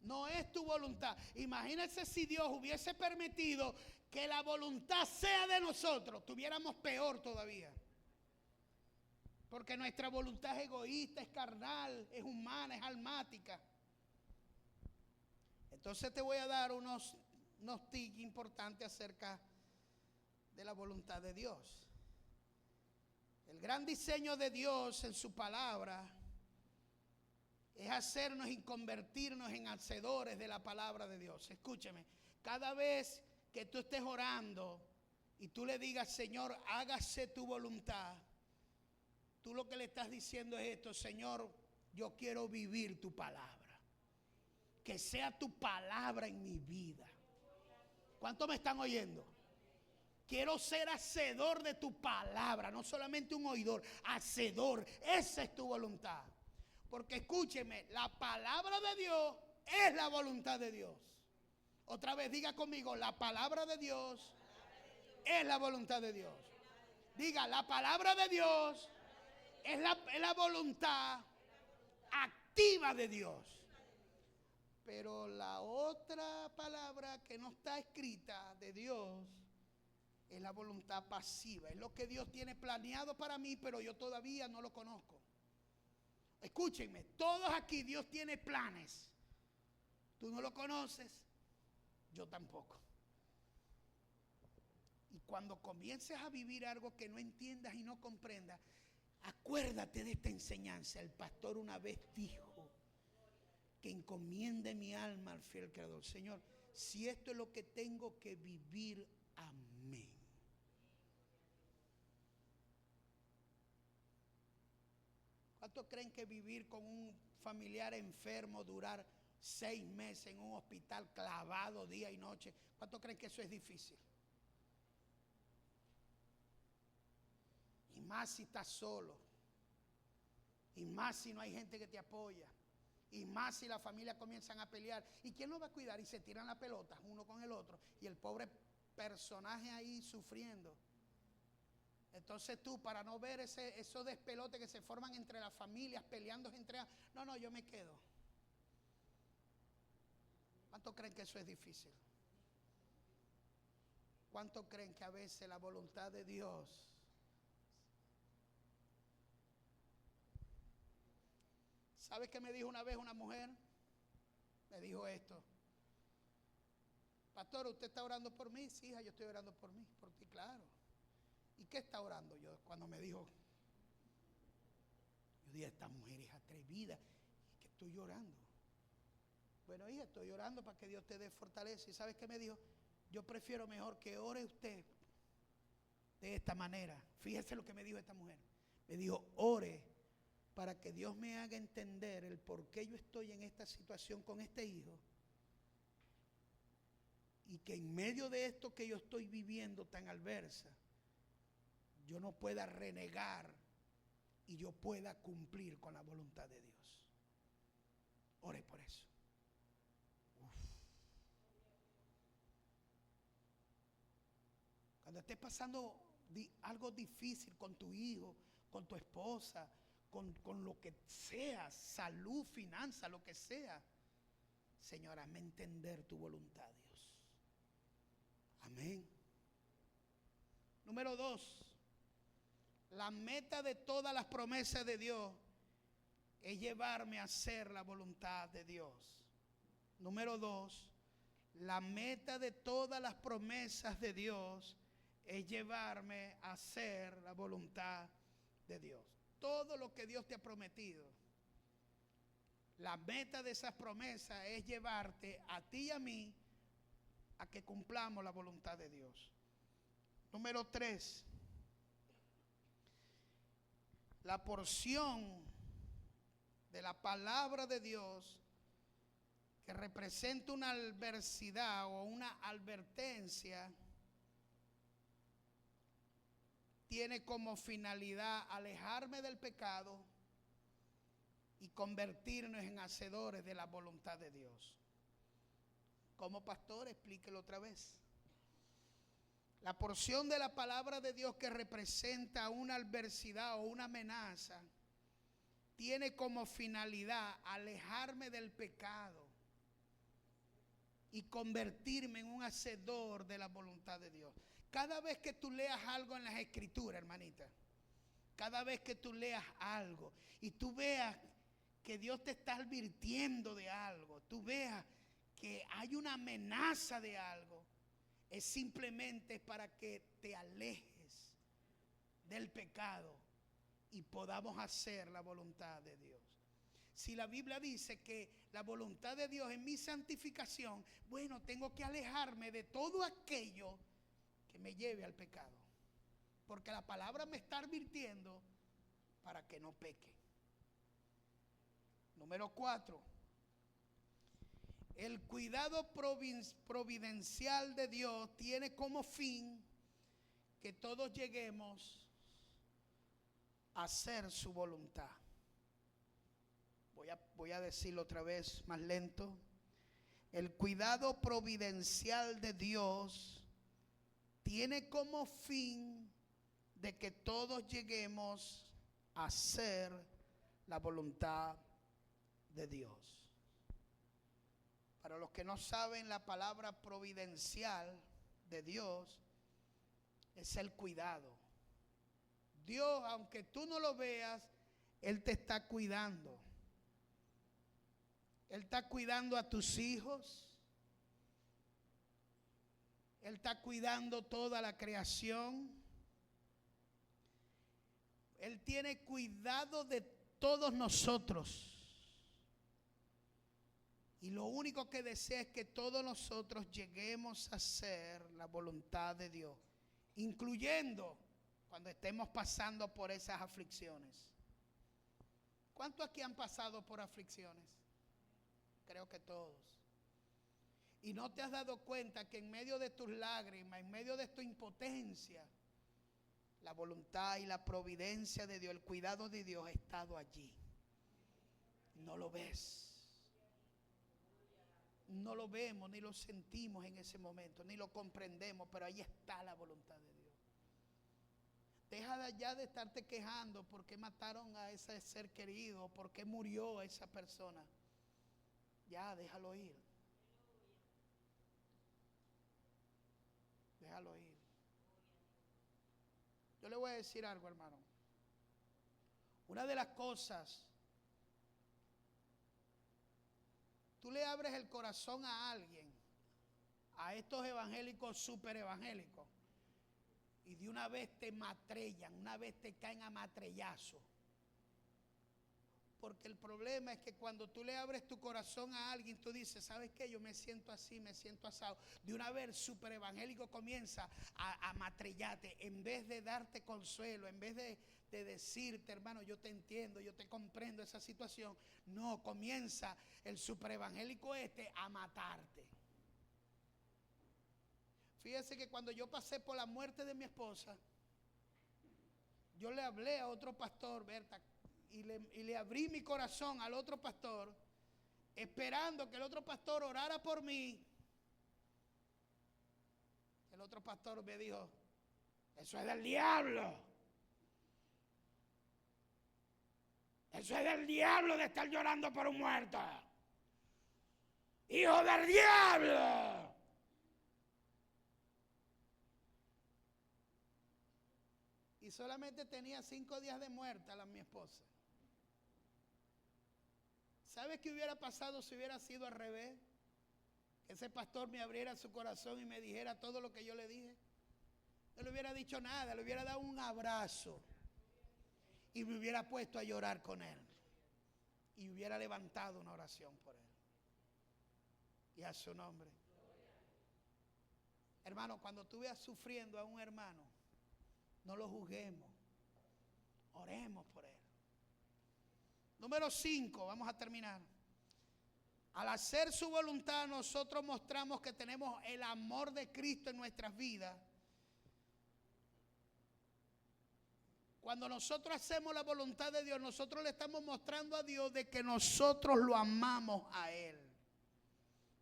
No es tu voluntad. Imagínense si Dios hubiese permitido que la voluntad sea de nosotros, tuviéramos peor todavía. Porque nuestra voluntad es egoísta, es carnal, es humana, es almática. Entonces te voy a dar unos tips importantes acerca de la voluntad de Dios. El gran diseño de Dios en su palabra es hacernos y convertirnos en hacedores de la palabra de Dios. Escúcheme, cada vez que tú estés orando y tú le digas, Señor, hágase tu voluntad, tú lo que le estás diciendo es esto: Señor, yo quiero vivir tu palabra. Que sea tu palabra en mi vida. ¿Cuántos me están oyendo? Quiero ser hacedor de tu palabra, no solamente un oidor, hacedor. Esa es tu voluntad. Porque escúcheme, la palabra de Dios es la voluntad de Dios. Otra vez diga conmigo, la palabra de Dios es la voluntad de Dios. Diga, la palabra de Dios es la voluntad activa de Dios. Pero la otra palabra que no está escrita de Dios es la voluntad pasiva. Es lo que Dios tiene planeado para mí, pero yo todavía no lo conozco. Escúchenme, todos aquí Dios tiene planes. Tú no lo conoces, yo tampoco. Y cuando comiences a vivir algo que no entiendas y no comprendas, acuérdate de esta enseñanza. El pastor una vez dijo que encomiende mi alma al fiel Creador. Señor, si esto es lo que tengo que vivir, amén. ¿Cuántos creen que vivir con un familiar enfermo, durar 6 meses en un hospital clavado día y noche, cuántos creen que eso es difícil? Y más si estás solo, y más si no hay gente que te apoya, y más si la familia comienzan a pelear. ¿Y quién lo va a cuidar? Y se tiran la pelota uno con el otro, y el pobre personaje ahí sufriendo. Entonces tú, para no ver esos despelotes que se forman entre las familias, peleando entre ellas, no, yo me quedo. ¿Cuántos creen que eso es difícil? ¿Cuántos creen que a veces la voluntad de Dios? ¿Sabes qué me dijo una vez una mujer? Me dijo esto: pastor, ¿usted está orando por mí? Sí, hija, yo estoy orando por mí, por ti, claro. ¿Y qué está orando? Yo, cuando me dijo, yo dije, esta mujer es atrevida, ¿y qué estoy llorando? Bueno, hija, estoy orando para que Dios te dé fortaleza. ¿Y sabes qué me dijo? Yo prefiero mejor que ore usted de esta manera. Fíjese lo que me dijo esta mujer. Me dijo, ore para que Dios me haga entender el por qué yo estoy en esta situación con este hijo, y que en medio de esto que yo estoy viviendo tan adversa, yo no pueda renegar y yo pueda cumplir con la voluntad de Dios. Ore por eso. Cuando estés pasando algo difícil con tu hijo, con tu esposa, con lo que sea, salud, finanzas, lo que sea, Señor, hazme entender tu voluntad, Dios. Amén. Número 2. La meta de todas las promesas de Dios es llevarme a hacer la voluntad de Dios. Número 2. La meta de todas las promesas de Dios es llevarme a hacer la voluntad de Dios. Todo lo que Dios te ha prometido, la meta de esas promesas es llevarte a ti y a mí a que cumplamos la voluntad de Dios. Número 3. La porción de la palabra de Dios que representa una adversidad o una advertencia tiene como finalidad alejarme del pecado y convertirnos en hacedores de la voluntad de Dios. Como pastor, explíquelo otra vez. La porción de la palabra de Dios que representa una adversidad o una amenaza tiene como finalidad alejarme del pecado y convertirme en un hacedor de la voluntad de Dios. Cada vez que tú leas algo en las Escrituras, hermanita, cada vez que tú leas algo y tú veas que Dios te está advirtiendo de algo, tú veas que hay una amenaza de algo, es simplemente para que te alejes del pecado y podamos hacer la voluntad de Dios. Si la Biblia dice que la voluntad de Dios es mi santificación, bueno, tengo que alejarme de todo aquello que me lleve al pecado, porque la palabra me está advirtiendo para que no peque. Número 4. El cuidado providencial de Dios tiene como fin que todos lleguemos a hacer su voluntad. Voy a decirlo otra vez más lento. El cuidado providencial de Dios tiene como fin de que todos lleguemos a hacer la voluntad de Dios. Para los que no saben, la palabra providencial de Dios es el cuidado. Dios, aunque tú no lo veas, Él te está cuidando. Él está cuidando a tus hijos. Él está cuidando toda la creación. Él tiene cuidado de todos nosotros. Y lo único que desea es que todos nosotros lleguemos a hacer la voluntad de Dios, incluyendo cuando estemos pasando por esas aflicciones. ¿Cuántos aquí han pasado por aflicciones? Creo que todos. Y no te has dado cuenta que en medio de tus lágrimas, en medio de tu impotencia, la voluntad y la providencia de Dios, el cuidado de Dios ha estado allí. No lo ves. No lo vemos ni lo sentimos en ese momento, ni lo comprendemos, pero ahí está la voluntad de Dios. Deja ya de estarte quejando porque mataron a ese ser querido, porque murió esa persona. Ya, déjalo ir. Déjalo ir. Yo le voy a decir algo, hermano. Una de las cosas, tú le abres el corazón a alguien, a estos evangélicos, super evangélicos, y de una vez te matrellan, una vez te caen a matrellazo. Porque el problema es que cuando tú le abres tu corazón a alguien, tú dices, ¿sabes qué? Yo me siento así, me siento asado. De una vez el super evangélico comienza a matrellarte, en vez de darte consuelo, en vez de decirte, hermano, yo te entiendo, yo te comprendo esa situación. No, comienza el super evangélico a matarte. Fíjese que cuando yo pasé por la muerte de mi esposa, yo le hablé a otro pastor, Berta, y le abrí mi corazón al otro pastor, esperando que el otro pastor orara por mí. El otro pastor me dijo, eso es del diablo. Eso es del diablo de estar llorando por un muerto. ¡Hijo del diablo! Y solamente tenía 5 días de muerta mi esposa. ¿Sabes qué hubiera pasado si hubiera sido al revés? Que ese pastor me abriera su corazón y me dijera todo lo que yo le dije. No le hubiera dicho nada, le hubiera dado un abrazo y me hubiera puesto a llorar con él. Y hubiera levantado una oración por él. Y a su nombre. Hermano, cuando tú veas sufriendo a un hermano, no lo juzguemos. Oremos por él. Número 5, vamos a terminar. Al hacer su voluntad, nosotros mostramos que tenemos el amor de Cristo en nuestras vidas. Cuando nosotros hacemos la voluntad de Dios, nosotros le estamos mostrando a Dios de que nosotros lo amamos a Él.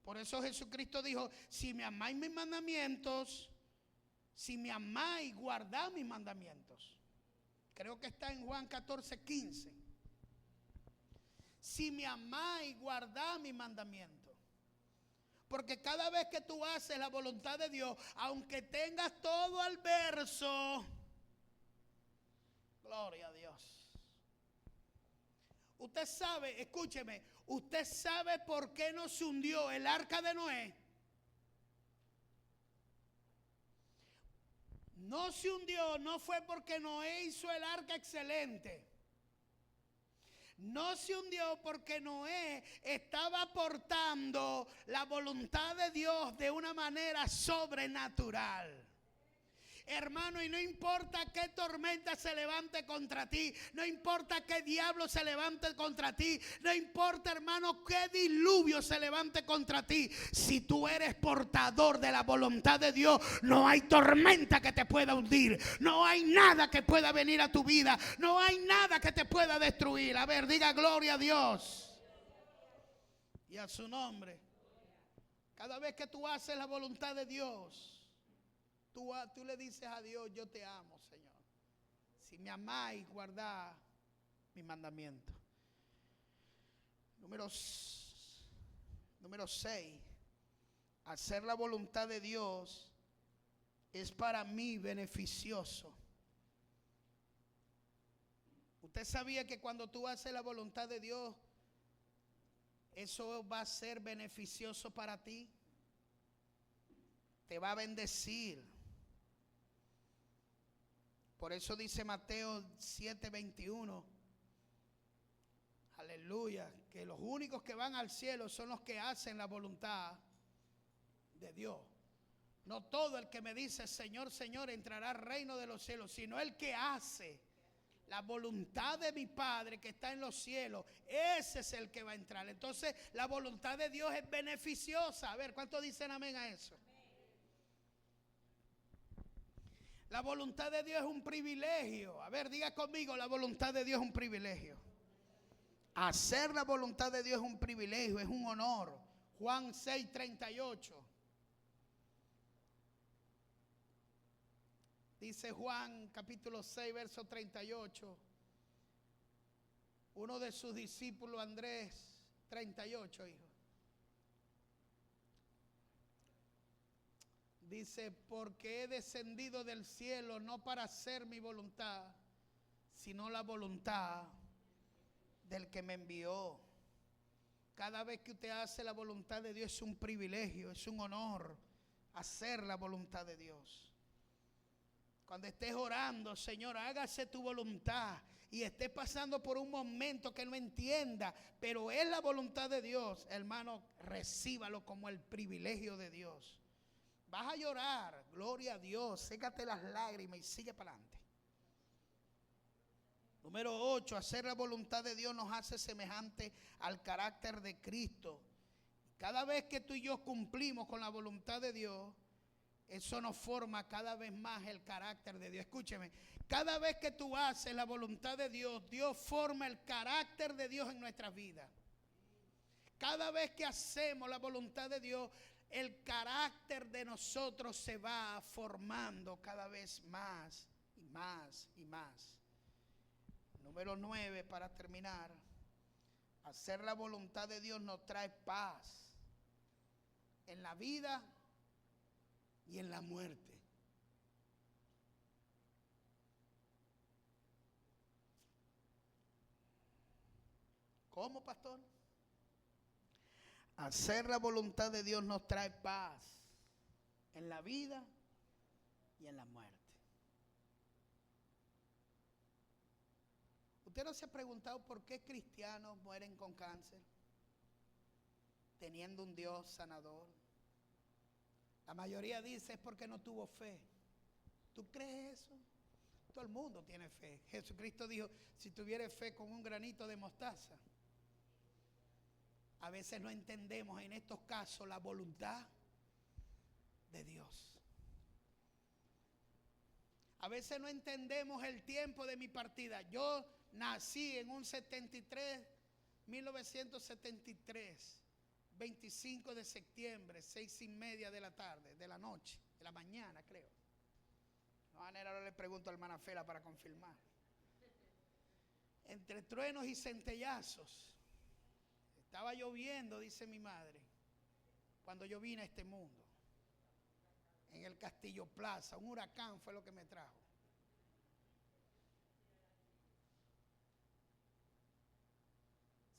Por eso Jesucristo dijo, si me amáis mis mandamientos, si me amáis, guardad mis mandamientos. Creo que está en Juan 14:15. Si me amáis, guardad mis mandamientos. Porque cada vez que tú haces la voluntad de Dios, aunque tengas todo al verso, gloria a Dios. Usted sabe, escúcheme, usted sabe por qué no se hundió el arca de Noé. No se hundió, no fue porque Noé hizo el arca excelente. No se hundió porque Noé estaba aportando la voluntad de Dios de una manera sobrenatural. Hermano, y no importa qué tormenta se levante contra ti, no importa qué diablo se levante contra ti, no importa, hermano, qué diluvio se levante contra ti, si tú eres portador de la voluntad de Dios, no hay tormenta que te pueda hundir, no hay nada que pueda venir a tu vida, no hay nada que te pueda destruir. A ver, diga gloria a Dios y a su nombre. Cada vez que tú haces la voluntad de Dios, tú le dices a Dios, yo te amo, Señor. Si me amáis, guardad mis mandamientos. Número 6. Hacer la voluntad de Dios es para mí beneficioso. ¿Usted sabía que cuando tú haces la voluntad de Dios, eso va a ser beneficioso para ti? Te va a bendecir. Por eso dice Mateo 7:21. Aleluya, que los únicos que van al cielo son los que hacen la voluntad de Dios. No todo el que me dice Señor, Señor entrará al reino de los cielos, sino el que hace la voluntad de mi Padre que está en los cielos. Ese es el que va a entrar. Entonces la voluntad de Dios es beneficiosa. A ver, ¿cuántos dicen amén a eso? La voluntad de Dios es un privilegio. A ver, diga conmigo, la voluntad de Dios es un privilegio. Hacer la voluntad de Dios es un privilegio, es un honor. Juan 6:38. Dice Juan capítulo 6, verso 38. Uno de sus discípulos, Andrés, 38, hijo. Dice, porque he descendido del cielo no para hacer mi voluntad, sino la voluntad del que me envió. Cada vez que usted hace la voluntad de Dios es un privilegio, es un honor hacer la voluntad de Dios. Cuando estés orando, Señor, hágase tu voluntad, y estés pasando por un momento que no entienda, pero es la voluntad de Dios, hermano, recíbalo como el privilegio de Dios. Vas a llorar, gloria a Dios, sécate las lágrimas y sigue para adelante. Número 8, hacer la voluntad de Dios nos hace semejante al carácter de Cristo. Cada vez que tú y yo cumplimos con la voluntad de Dios, eso nos forma cada vez más el carácter de Dios. Escúcheme, cada vez que tú haces la voluntad de Dios, Dios forma el carácter de Dios en nuestras vidas. Cada vez que hacemos la voluntad de Dios, el carácter de nosotros se va formando cada vez más y más y más. Número 9, para terminar. Hacer la voluntad de Dios nos trae paz en la vida y en la muerte. ¿Cómo, pastor? Hacer la voluntad de Dios nos trae paz en la vida y en la muerte. ¿Usted no se ha preguntado por qué cristianos mueren con cáncer teniendo un Dios sanador? La mayoría dice es porque no tuvo fe. ¿Tú crees eso? Todo el mundo tiene fe. Jesucristo dijo, si tuvieras fe con un granito de mostaza. A veces no entendemos en estos casos la voluntad de Dios. A veces no entendemos el tiempo de mi partida. Yo nací en un 1973, 25 de septiembre, 6:30 de la tarde, de la noche, de la mañana creo. No manera, ahora le pregunto a la hermana Fela para confirmar. Entre truenos y centellazos. Estaba lloviendo, dice mi madre, cuando yo vine a este mundo. En el Castillo Plaza, un huracán fue lo que me trajo.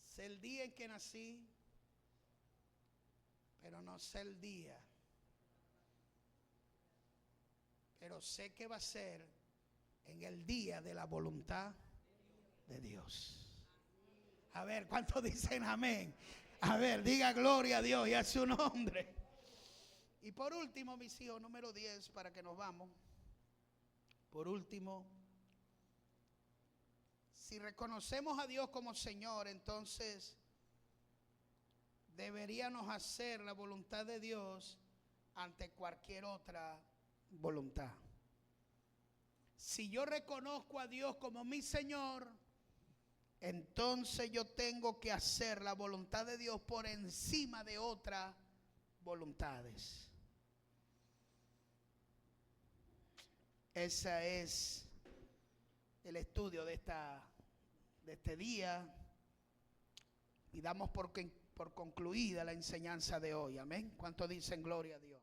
Sé el día en que nací, pero no sé el día. Pero sé que va a ser en el día de la voluntad de Dios. A ver, ¿cuántos dicen amén? A ver, diga gloria a Dios y a su nombre. Y por último, mis hijos, número 10, para que nos vamos. Por último, si reconocemos a Dios como Señor, entonces deberíamos hacer la voluntad de Dios ante cualquier otra voluntad. Si yo reconozco a Dios como mi Señor, entonces yo tengo que hacer la voluntad de Dios por encima de otras voluntades. Ese es el estudio de este día, y damos por concluida la enseñanza de hoy. Amén. ¿Cuántos dicen gloria a Dios?